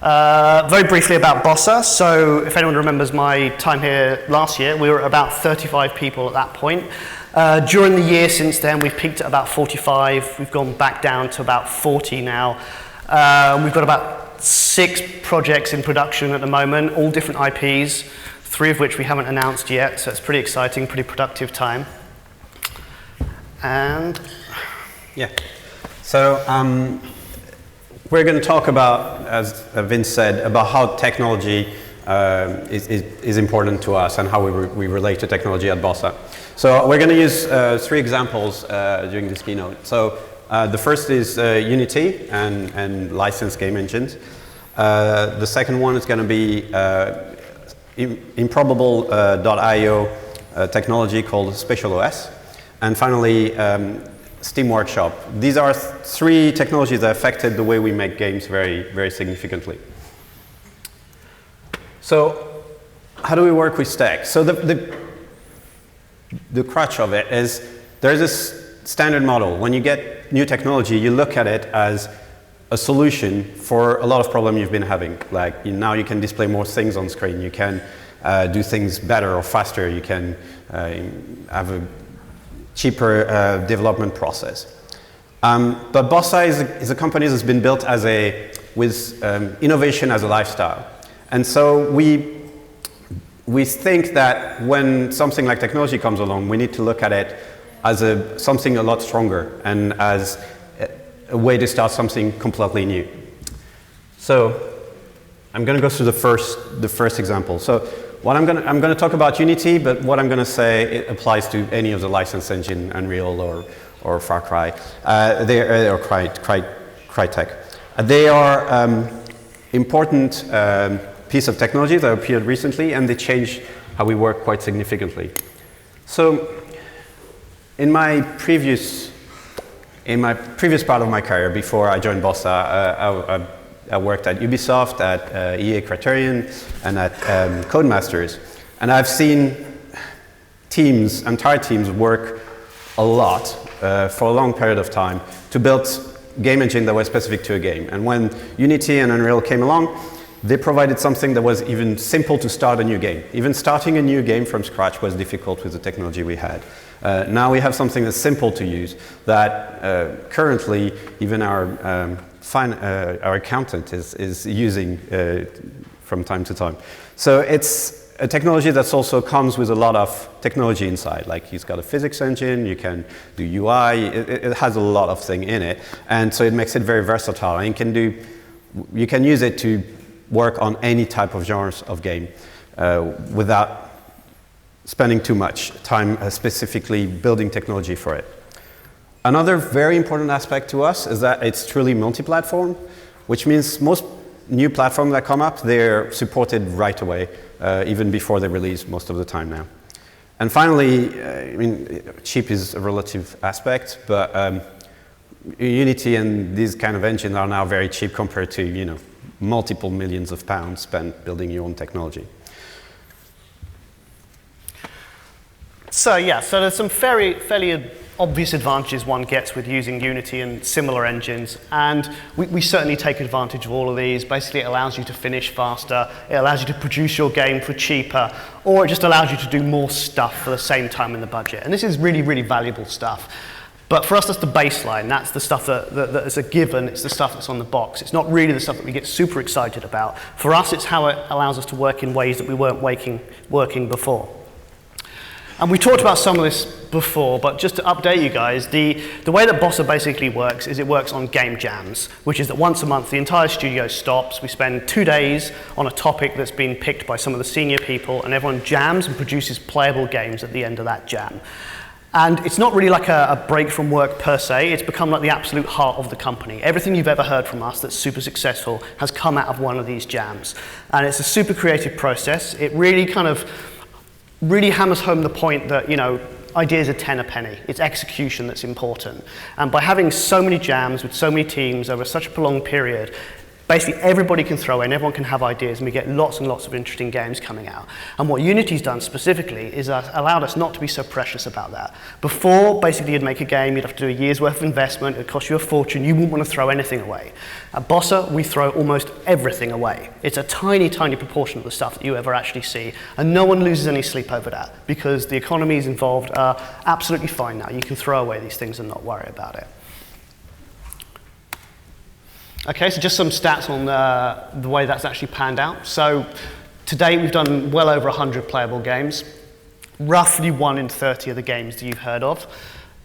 G: Very briefly about Bossa. So if anyone remembers my time here last year, we were about 35 people at that point. During the year since then, we've peaked at about 45. We've gone back down to about 40 now. We've got about 6 projects in production at the moment, all different IPs, 3 of which we haven't announced yet, so it's pretty exciting, pretty productive time. And
I: yeah, so we're going to talk about, as Vince said, about how technology is important to us and how we relate to technology at Bossa. So we're going to use 3 examples during this keynote. So the first is Unity and licensed game engines. The second one is going to be improbable.io technology called Spatial OS. And finally, Steam Workshop. These are 3 technologies that affected the way we make games very, very significantly. So how do we work with tech? So the crutch of it is there's this standard model. When you get new technology, you look at it as a solution for a lot of problems you've been having. Like now you can display more things on screen. You can do things better or faster. You can have a cheaper development process. But Bossa is a company that's been built with innovation as a lifestyle. And so we think that when something like technology comes along, we need to look at it as something a lot stronger and as a way to start something completely new. So I'm going to go through the first example. So what I'm going to talk about Unity, but what I'm going to say it applies to any of the license engine, Unreal or Far Cry, or Crytek. They are important piece of technology that appeared recently, and they changed how we work quite significantly. So in my previous in my previous part of my career, before I joined Bossa, I worked at Ubisoft, at EA Criterion, and at Codemasters. And I've seen entire teams work a lot for a long period of time to build game engine that was specific to a game. And when Unity and Unreal came along, they provided something that was even simple to start a new game. Even starting a new game from scratch was difficult with the technology we had. Now we have something that's simple to use that currently even our accountant is using from time to time. So it's a technology that also comes with a lot of technology inside. Like it's got a physics engine, you can do UI, it has a lot of things in it. And so it makes it very versatile. And you can use it to work on any type of genres of game without spending too much time specifically building technology for it. Another very important aspect to us is that it's truly multi-platform, which means most new platforms that come up, they're supported right away, even before they release most of the time now. And finally, cheap is a relative aspect, but Unity and these kind of engines are now very cheap compared to, multiple millions of pounds spent building your own technology.
G: So there's some fairly obvious advantages one gets with using Unity and similar engines, and we certainly take advantage of all of these. Basically, it allows you to finish faster, it allows you to produce your game for cheaper, or it just allows you to do more stuff for the same time in the budget. And this is really, really valuable stuff. But for us, that's the baseline. That's the stuff that is a given. It's the stuff that's on the box. It's not really the stuff that we get super excited about. For us, it's how it allows us to work in ways that we weren't working before. And we talked about some of this before, but just to update you guys, the way that Bossa basically works is it works on game jams, which is that once a month the entire studio stops. We spend 2 days on a topic that's been picked by some of the senior people, and everyone jams and produces playable games at the end of that jam. And it's not really like a break from work per se, it's become like the absolute heart of the company. Everything you've ever heard from us that's super successful has come out of one of these jams. And it's a super creative process. It really really hammers home the point that, ideas are 10 a penny. It's execution that's important. And by having so many jams with so many teams over such a prolonged period, basically everybody can throw in, everyone can have ideas, and we get lots and lots of interesting games coming out. And what Unity's done specifically is allowed us not to be so precious about that. Before, basically you'd make a game, you'd have to do a year's worth of investment, it'd cost you a fortune, you wouldn't want to throw anything away. At Bossa, we throw almost everything away. It's a tiny, tiny proportion of the stuff that you ever actually see, and no one loses any sleep over that, because the economies involved are absolutely fine now. You can throw away these things and not worry about it. Okay, so just some stats on the way that's actually panned out. So to date, we've done well over 100 playable games, roughly 1 in 30 of the games that you've heard of.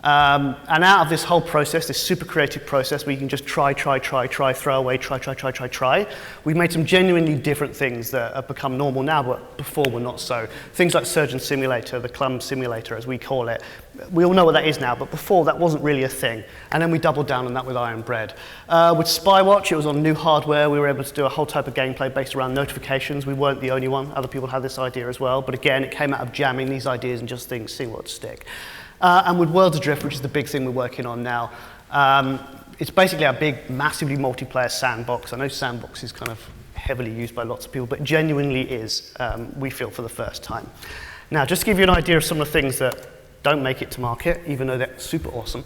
G: And out of this whole process, this super creative process where you can just try, throw away, try, we've made some genuinely different things that have become normal now, but before were not so. Things like Surgeon Simulator, the Clumb Simulator as we call it. We all know what that is now, but before that wasn't really a thing. And then we doubled down on that with Iron Bread. With Spywatch, it was on new hardware. We were able to do a whole type of gameplay based around notifications. We weren't the only one. Other people had this idea as well. But again, it came out of jamming these ideas and just seeing what would stick. And with Worlds Adrift, which is the big thing we're working on now, it's basically a big, massively multiplayer sandbox. I know sandbox is kind of heavily used by lots of people, but genuinely is, we feel, for the first time. Now, just to give you an idea of some of the things that don't make it to market, even though they're super awesome.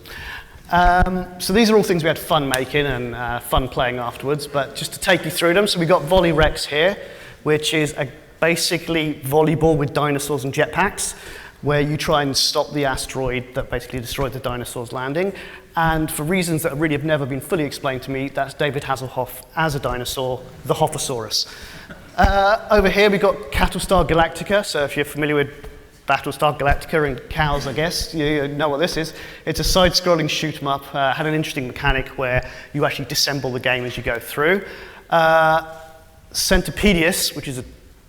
G: So these are all things we had fun making and fun playing afterwards, but just to take you through them. So we got Volley Rex here, which is basically volleyball with dinosaurs and jetpacks, where you try and stop the asteroid that basically destroyed the dinosaurs landing. And for reasons that really have never been fully explained to me, that's David Hasselhoff as a dinosaur, the Hoffosaurus. Over here we've got Battlestar Galactica. So if you're familiar with Battlestar Galactica and cows, I guess, you know what this is. It's a side-scrolling shoot-'em-up, had an interesting mechanic where you actually disassemble the game as you go through. Centipedius, which is a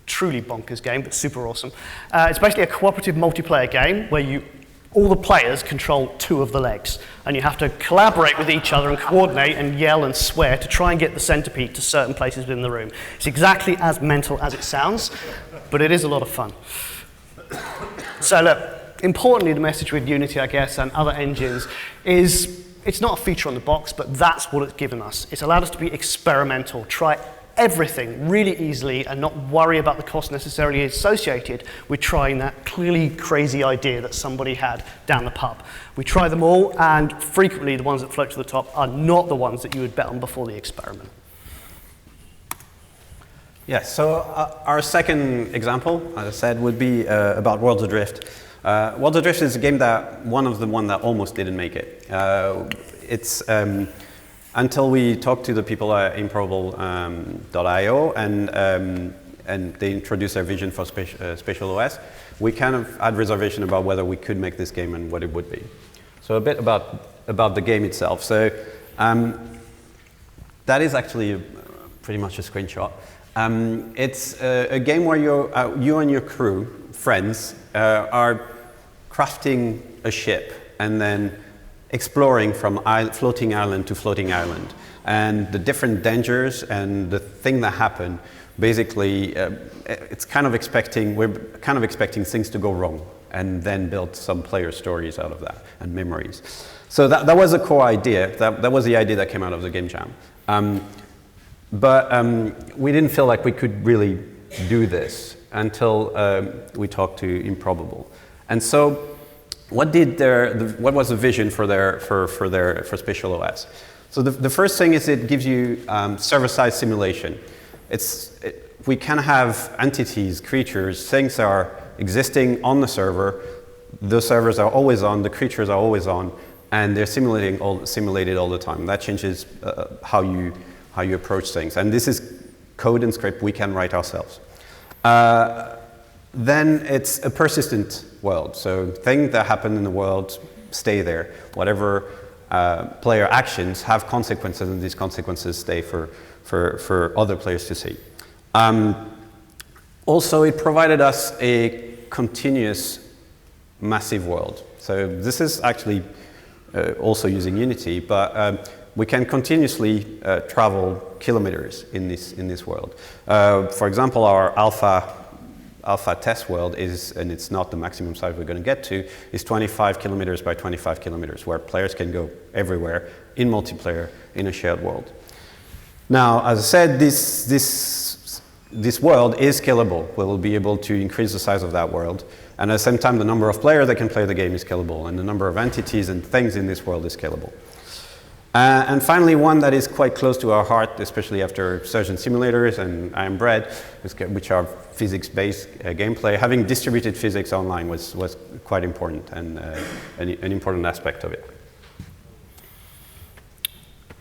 G: truly bonkers game, but super awesome. It's basically a cooperative multiplayer game where all the players control 2 of the legs, and you have to collaborate with each other and coordinate and yell and swear to try and get the centipede to certain places within the room. It's exactly as mental as it sounds, but it is a lot of fun. So look, importantly, the message with Unity, I guess, and other engines is it's not a feature on the box, but that's what it's given us. It's allowed us to be experimental, try everything really easily and not worry about the cost necessarily associated with trying that clearly crazy idea that somebody had down the pub. We try them all, and frequently the ones that float to the top are not the ones that you would bet on before the experiment.
I: Yes, so our second example, as I said, would be about Worlds Adrift. Worlds Adrift is a game that, one that almost didn't make it. It's until we talked to the people at improbable.io and they introduced their vision for Spatial OS, we kind of had reservation about whether we could make this game and what it would be. So a bit about the game itself. So that is actually pretty much a screenshot. It's a game where you and your crew, friends, are crafting a ship and then exploring from floating island to floating island. And the different dangers and the thing that happen, basically, we're kind of expecting things to go wrong and then build some player stories out of that and memories. So that was a core idea. That was the idea that came out of the game jam. But we didn't feel like we could really do this until we talked to Improbable. And so what was the vision for Spatial OS? So the first thing is it gives you server-side simulation. We can have entities, creatures, things that are existing on the server. The servers are always on, the creatures are always on, and they're simulated all the time. That changes how you approach things. And this is code and script we can write ourselves. Then it's a persistent world. So things that happen in the world stay there. Whatever player actions have consequences, and these consequences stay for other players to see. Also, it provided us a continuous massive world. So this is actually also using Unity, but we can continuously travel kilometers in this world. For example, our alpha test world is, and it's not the maximum size we're going to get to, is 25 kilometers by 25 kilometers, where players can go everywhere in multiplayer in a shared world. Now, as I said, this world is scalable. We will be able to increase the size of that world, and at the same time, the number of players that can play the game is scalable, and the number of entities and things in this world is scalable. And finally, one that is quite close to our heart, especially after Surgeon Simulators and I Am Bread, which are physics-based gameplay. Having distributed physics online was quite important and an important aspect of it.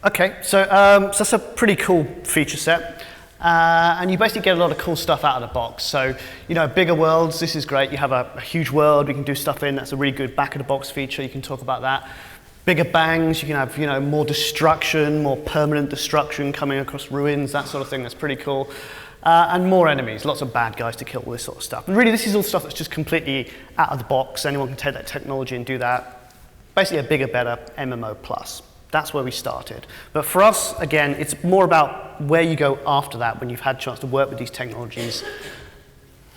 G: Okay, so that's a pretty cool feature set. And you basically get a lot of cool stuff out of the box. So, bigger worlds, this is great. You have a huge world we can do stuff in. That's a really good back-of-the-box feature. You can talk about that. Bigger bangs, you can have more destruction, more permanent destruction coming across ruins, that sort of thing. That's pretty cool. And more enemies, lots of bad guys to kill, all this sort of stuff. And really, this is all stuff that's just completely out of the box. Anyone can take that technology and do that. Basically, a bigger, better MMO plus. That's where we started. But for us, again, it's more about where you go after that when you've had a chance to work with these technologies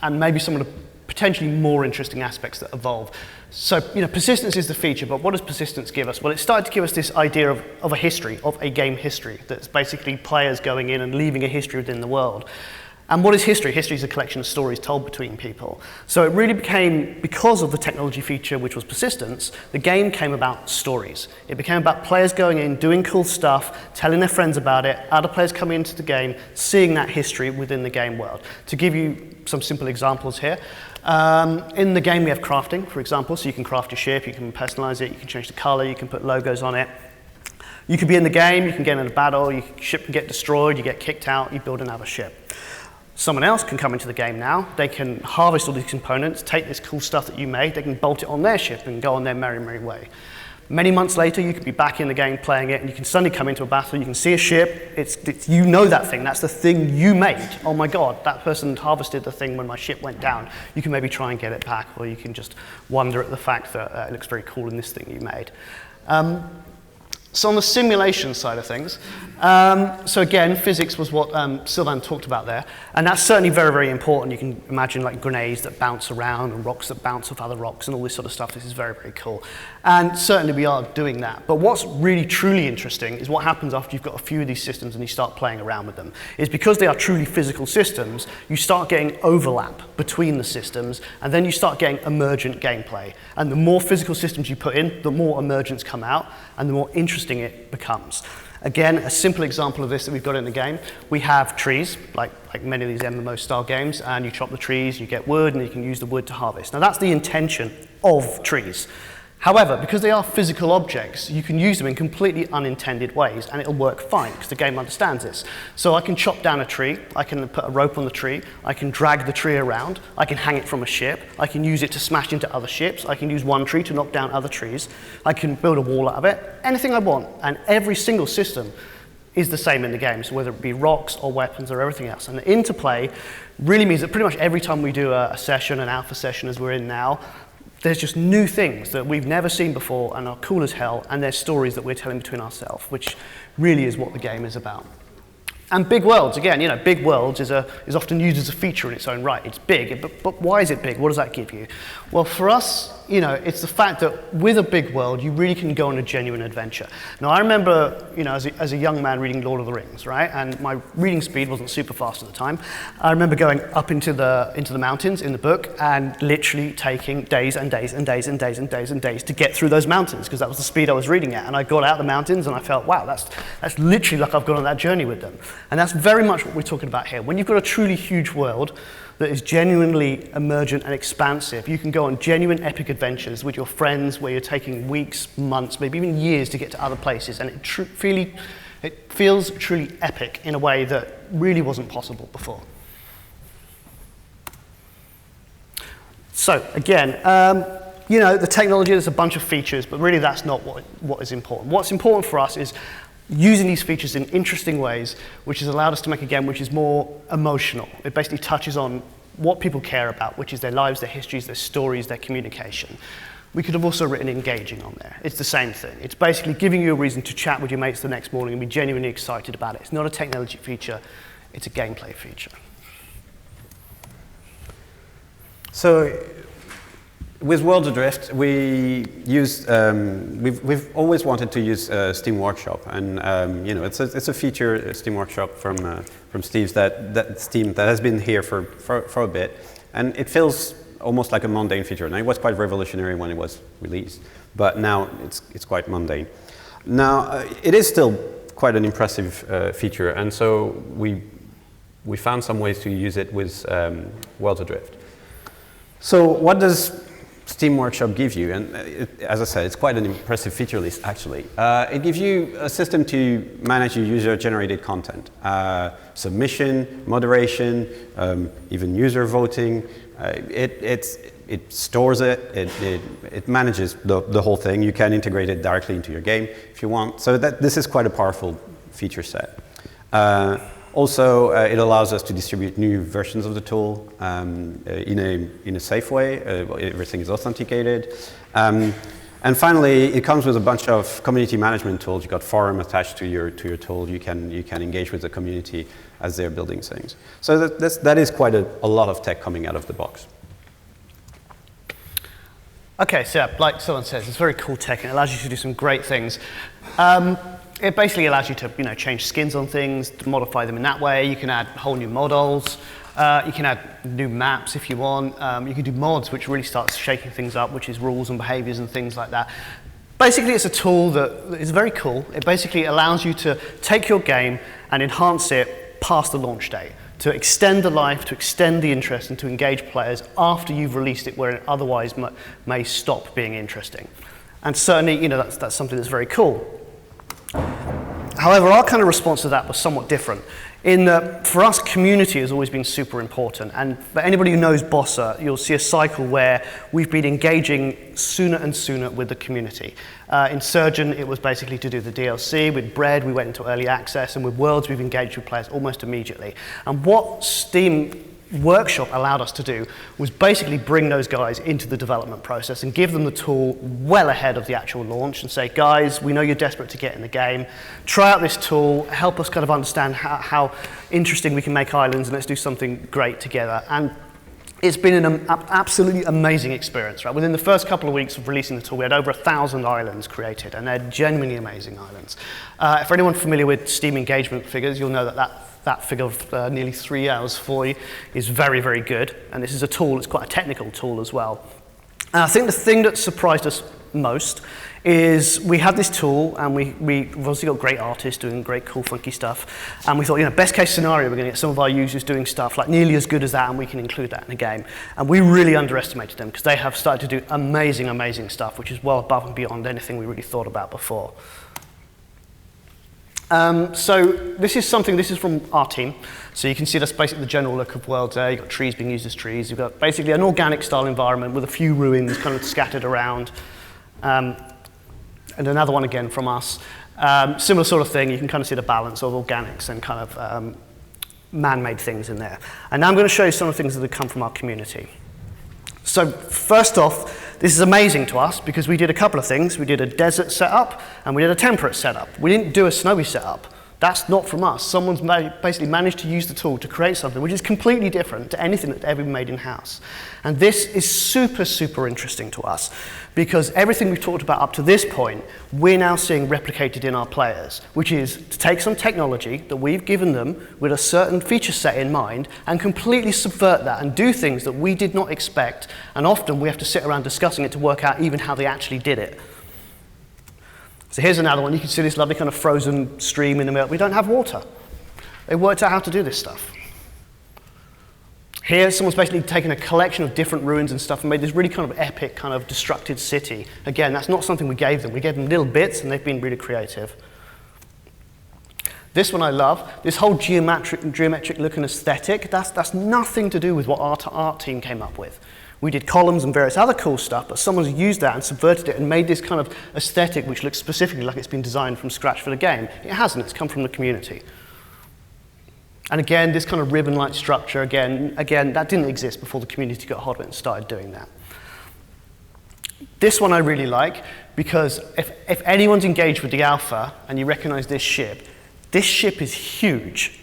G: and maybe some of the potentially more interesting aspects that evolve. So, persistence is the feature, but what does persistence give us? Well, it started to give us this idea of a history, of a game history, that's basically players going in and leaving a history within the world. And what is history? History is a collection of stories told between people. So it really became, because of the technology feature, which was persistence, the game came about stories. It became about players going in, doing cool stuff, telling their friends about it, other players coming into the game, seeing that history within the game world. To give you some simple examples here, in the game we have crafting, for example, so you can craft your ship, you can personalize it, you can change the color, you can put logos on it. You could be in the game, you can get in a battle, your ship can get destroyed, you get kicked out, you build another ship. Someone else can come into the game now, they can harvest all these components, take this cool stuff that you made, they can bolt it on their ship and go on their merry, merry way. Many months later, you could be back in the game playing it, and you can suddenly come into a battle, you can see a ship, you know that thing, that's the thing you made. Oh my God, that person harvested the thing when my ship went down. You can maybe try and get it back, or you can just wonder at the fact that it looks very cool in this thing you made. So on the simulation side of things, so again, physics was what Sylvain talked about there, and that's certainly very, very important. You can imagine like grenades that bounce around and rocks that bounce off other rocks and all this sort of stuff. This is very, very cool. And certainly we are doing that. But what's really, truly interesting is what happens after you've got a few of these systems and you start playing around with them. Is because they are truly physical systems, you start getting overlap between the systems, and then you start getting emergent gameplay. And the more physical systems you put in, the more emergents come out, and the more interesting it becomes. Again, a simple example of this that we've got in the game, we have trees, like many of these MMO-style games, and you chop the trees, you get wood, and you can use the wood to harvest. Now that's the intention of trees. However, because they are physical objects, you can use them in completely unintended ways, and it'll work fine, because the game understands this. So I can chop down a tree, I can put a rope on the tree, I can drag the tree around, I can hang it from a ship, I can use it to smash into other ships, I can use one tree to knock down other trees, I can build a wall out of it, anything I want. And every single system is the same in the game, so whether it be rocks or weapons or everything else. And the interplay really means that pretty much every time we do a session, an alpha session as we're in now, there's just new things that we've never seen before and are cool as hell, and there's stories that we're telling between ourselves, which really is what the game is about. And big worlds, again, big worlds is often used as a feature in its own right. It's big, but why is it big? What does that give you? Well, for us, it's the fact that with a big world, you really can go on a genuine adventure. Now, I remember, as a young man reading Lord of the Rings, right? And my reading speed wasn't super fast at the time. I remember going up into the mountains in the book and literally taking days and days and days and days and days and days to get through those mountains, because that was the speed I was reading at. And I got out the mountains and I felt, wow, that's literally like I've gone on that journey with them. And that's very much what we're talking about here. When you've got a truly huge world that is genuinely emergent and expansive, you can go on genuine epic adventures with your friends where you're taking weeks, months, maybe even years to get to other places, and it feels truly epic in a way that really wasn't possible before. So again, the technology, there's a bunch of features, but really that's not what is important. What's important for us is using these features in interesting ways, which has allowed us to make a game which is more emotional. It basically touches on what people care about, which is their lives, their histories, their stories, their communication. We could have also written engaging on there. It's the same thing. It's basically giving you a reason to chat with your mates the next morning and be genuinely excited about it. It's not a technology feature, it's a gameplay feature.
I: So, with World Adrift, we've always wanted to use Steam Workshop, and it's a feature, Steam Workshop from Steve's Steam that has been here for a bit, and it feels almost like a mundane feature. Now, it was quite revolutionary when it was released, but now it's quite mundane. Now, it is still quite an impressive feature, and so we found some ways to use it with World Adrift. So, what does Steam Workshop give you? And as I said, it's quite an impressive feature list, actually. It gives you a system to manage your user-generated content. Submission, moderation, even user voting. It stores it, it manages the whole thing. You can integrate it directly into your game if you want. So this is quite a powerful feature set. Also, it allows us to distribute new versions of the tool in a safe way. Everything is authenticated. And finally, it comes with a bunch of community management tools. You've got forum attached to your tool. You can engage with the community as they're building things. So that is quite a lot of tech coming out of the box.
G: Okay, so like someone says, it's very cool tech, and it allows you to do some great things. It basically allows you to change skins on things, to modify them in that way. You can add whole new models. You can add new maps if you want. You can do mods, which really starts shaking things up, which is rules and behaviors and things like that. Basically, it's a tool that is very cool. It basically allows you to take your game and enhance it past the launch date, to extend the life, to extend the interest, and to engage players after you've released it where it otherwise may stop being interesting. And certainly, that's something that's very cool. However, our kind of response to that was somewhat different. In that, for us, community has always been super important. And for anybody who knows Bossa, you'll see a cycle where we've been engaging sooner and sooner with the community. In Surgeon, it was basically to do the DLC. With Bread, we went into early access. And with Worlds, we've engaged with players almost immediately. And what Steam workshop allowed us to do was basically bring those guys into the development process and give them the tool well ahead of the actual launch and say, guys, we know you're desperate to get in the game. Try out this tool, help us kind of understand how interesting we can make islands, and let's do something great together. And it's been an absolutely amazing experience, right? Within the first couple of weeks of releasing the tool, we had over 1,000 islands created, and they're genuinely amazing islands. For anyone familiar with Steam engagement figures, you'll know that figure of nearly 3 hours for you is very, very good. And this is a tool, it's quite a technical tool as well. And I think the thing that surprised us most is we had this tool, and we've obviously got great artists doing great, cool, funky stuff. And we thought, best case scenario, we're going to get some of our users doing stuff like nearly as good as that, and we can include that in the game. And we really underestimated them, because they have started to do amazing, amazing stuff, which is well above and beyond anything we really thought about before. So this is from our team. So you can see that's basically the general look of world there. You've got trees being used as trees. You've got basically an organic style environment with a few ruins kind of scattered around. And another one again from us. Similar sort of thing. You can kind of see the balance of organics and kind of man-made things in there. And now I'm going to show you some of the things that have come from our community. So first off, this is amazing to us because we did a couple of things. We did a desert setup and we did a temperate setup. We didn't do a snowy setup. That's not from us. Someone's basically managed to use the tool to create something which is completely different to anything that's ever been made in-house. And this is super, super interesting to us because everything we've talked about up to this point, we're now seeing replicated in our players, which is to take some technology that we've given them with a certain feature set in mind and completely subvert that and do things that we did not expect. And often we have to sit around discussing it to work out even how they actually did it. So here's another one. You can see this lovely kind of frozen stream in the middle. We don't have water. They worked out how to do this stuff. Here, someone's basically taken a collection of different ruins and stuff and made this really kind of epic, kind of destructed city. Again, that's not something we gave them. We gave them little bits, and they've been really creative. This one I love. This whole geometric look and aesthetic, that's nothing to do with what our art team came up with. We did columns and various other cool stuff, but someone's used that and subverted it and made this kind of aesthetic which looks specifically like it's been designed from scratch for the game. It hasn't, it's come from the community. And again, this kind of ribbon-like structure, again, that didn't exist before the community got hold of it and started doing that. This one I really like, because if anyone's engaged with the alpha and you recognize this ship is huge.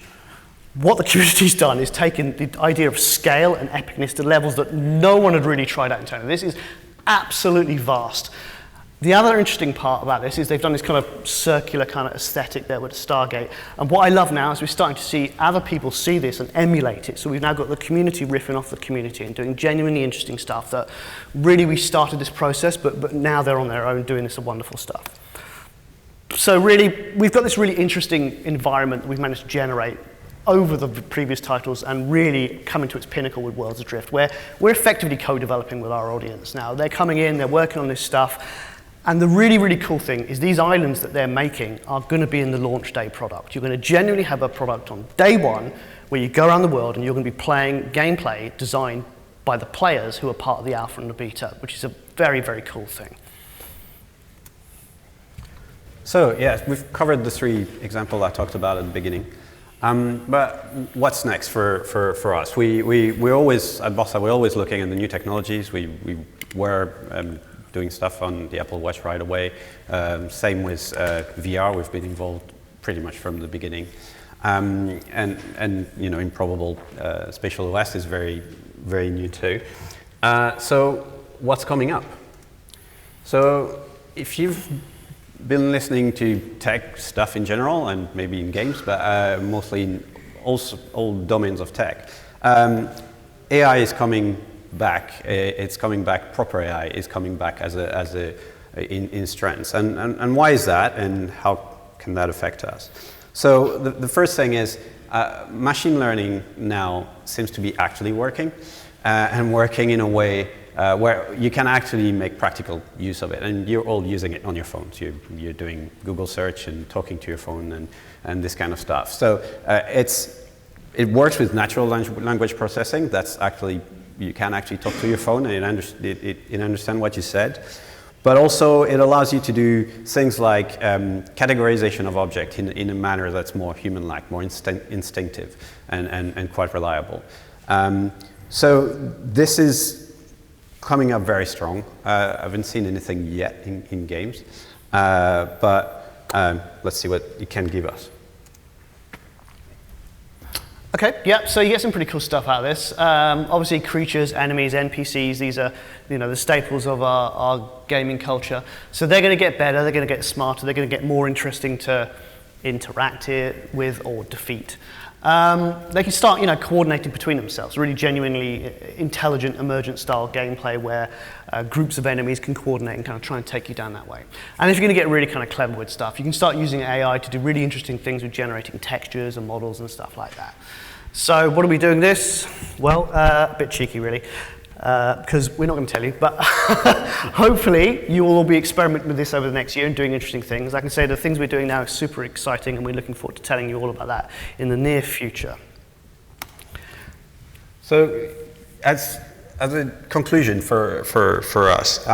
G: What the community's done is taken the idea of scale and epicness to levels that no one had really tried out internally. This is absolutely vast. The other interesting part about this is they've done this kind of circular kind of aesthetic there with a Stargate. And what I love now is we're starting to see other people see this and emulate it. So we've now got the community riffing off the community and doing genuinely interesting stuff that really we started this process, but now they're on their own doing this wonderful stuff. So really, we've got this really interesting environment that we've managed to generate over the previous titles and really coming to its pinnacle with Worlds Adrift, where we're effectively co-developing with our audience now. They're coming in, they're working on this stuff, and the really, really cool thing is these islands that they're making are going to be in the launch day product. You're going to genuinely have a product on day one where you go around the world and you're going to be playing gameplay designed by the players who are part of the alpha and the beta, which is a very, very cool thing.
I: So, yeah, we've covered the three examples I talked about at the beginning. But what's next for us? We always, at Bossa, we're always looking at the new technologies. We were doing stuff on the Apple Watch right away. Same with VR. We've been involved pretty much from the beginning. And improbable spatial OS is very, very new too. So what's coming up? So if you've been listening to tech stuff in general and maybe in games, but mostly in all domains of tech. AI is coming back. It's coming back. Proper AI is coming back in strengths. And why is that? And how can that affect us? So the first thing is machine learning now seems to be actually working and working in a way where you can actually make practical use of it, and you're all using it on your phones. You're doing Google search and talking to your phone and this kind of stuff. So it works with natural language processing. That's actually, you can actually talk to your phone and it understands what you said. But also it allows you to do things like categorization of objects in a manner that's more human-like, more instinctive and quite reliable. So this is coming up very strong. I haven't seen anything yet in games, but let's see what it can give us.
G: Okay, yeah, so you get some pretty cool stuff out of this. Obviously, creatures, enemies, NPCs, these are the staples of our gaming culture. So they're going to get better, they're going to get smarter, they're going to get more interesting to interact with or defeat. They can start coordinating between themselves, really genuinely intelligent, emergent style gameplay where groups of enemies can coordinate and kind of try and take you down that way. And if you're going to get really kind of clever with stuff, you can start using AI to do really interesting things with generating textures and models and stuff like that. So what are we doing this? Well, a bit cheeky really, because we're not going to tell you, but hopefully you will all be experimenting with this over the next year and doing interesting things. I can say the things we're doing now are super exciting and we're looking forward to telling you all about that in the near future.
I: So as a conclusion for us,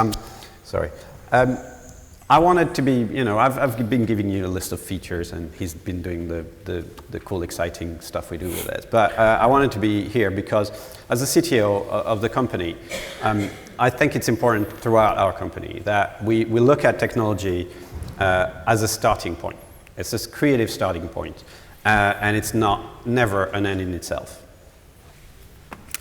I: I wanted to be, I've been giving you a list of features and he's been doing the cool, exciting stuff we do with it. But I wanted to be here because as a CTO of the company, I think it's important throughout our company that we look at technology as a starting point. It's this creative starting point, and it's never an end in itself.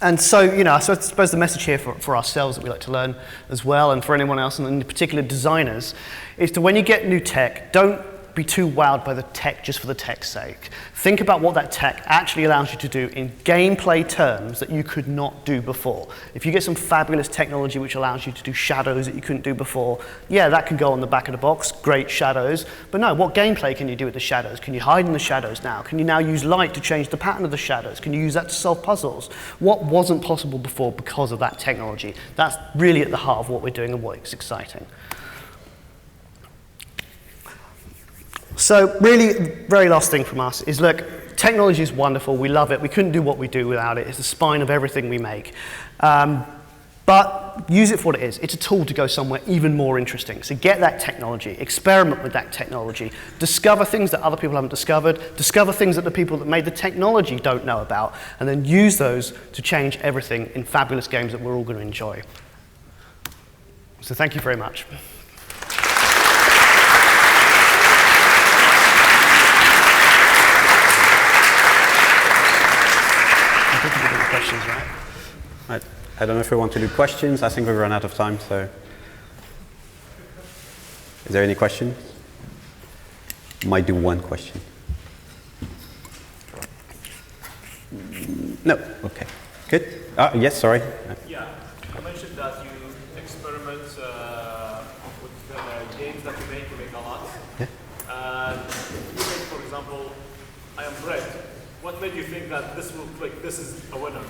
G: And so, so I suppose the message here for ourselves that we like to learn as well, and for anyone else, and in particular designers, is to when you get new tech, don't be too wowed by the tech just for the tech's sake. Think about what that tech actually allows you to do in gameplay terms that you could not do before. If you get some fabulous technology which allows you to do shadows that you couldn't do before, yeah, that can go on the back of the box, great shadows, but no, what gameplay can you do with the shadows? Can you hide in the shadows now? Can you now use light to change the pattern of the shadows? Can you use that to solve puzzles? What wasn't possible before because of that technology? That's really at the heart of what we're doing and what's exciting. So really, very last thing from us is, look, technology is wonderful. We love it. We couldn't do what we do without it. It's the spine of everything we make. But use it for what it is. It's a tool to go somewhere even more interesting. So get that technology, experiment with that technology, discover things that other people haven't discovered, discover things that the people that made the technology don't know about, and then use those to change everything in fabulous games that we're all going to enjoy. So thank you very much. Questions, right?
I: I don't know if we want to do questions. I think we've run out of time, so. Is there any question? Might do one question. No, okay, good. Yes, sorry.
J: Yeah, you mentioned that you experiment with the games that you make a lot.
I: Yeah.
J: And you make, for example, I Am Bread. What made you think that this is a winner?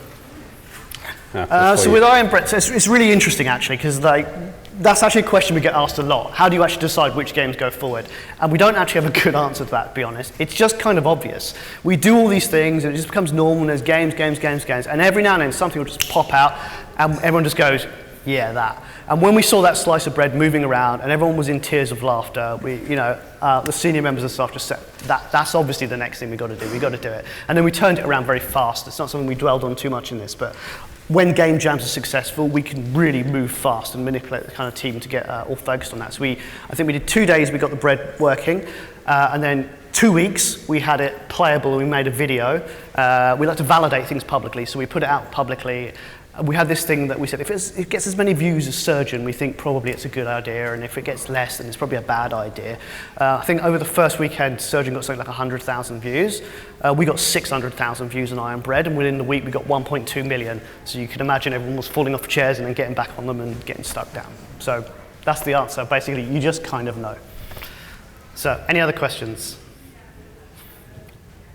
G: So with I Am Bread, it's really interesting actually, because that's actually a question we get asked a lot. How do you actually decide which games go forward? And we don't actually have a good answer to that, to be honest. It's just kind of obvious. We do all these things, and it just becomes normal, and there's games, and every now and then something will just pop out, and everyone just goes, yeah, that. And when we saw that slice of bread moving around, and everyone was in tears of laughter, the senior members of staff just said, that's obviously the next thing we've got to do. We've got to do it. And then we turned it around very fast. It's not something we dwelled on too much in this, but when game jams are successful, we can really move fast and manipulate the kind of team to get all focused on that. So I think we did 2 days, we got the bread working, and then 2 weeks, we had it playable, and we made a video. We like to validate things publicly, so we put it out publicly. We had this thing that we said, if it gets as many views as Surgeon, we think probably it's a good idea, and if it gets less, then it's probably a bad idea. I think over the first weekend, Surgeon got something like 100,000 views. We got 600,000 views on I Am Bread, and within the week, we got 1.2 million. So you can imagine everyone was falling off chairs and then getting back on them and getting stuck down. So that's the answer. Basically, you just kind of know. So any other questions?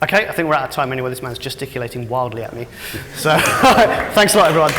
G: Okay, I think we're out of time anyway. This man's gesticulating wildly at me. So thanks a lot, everyone.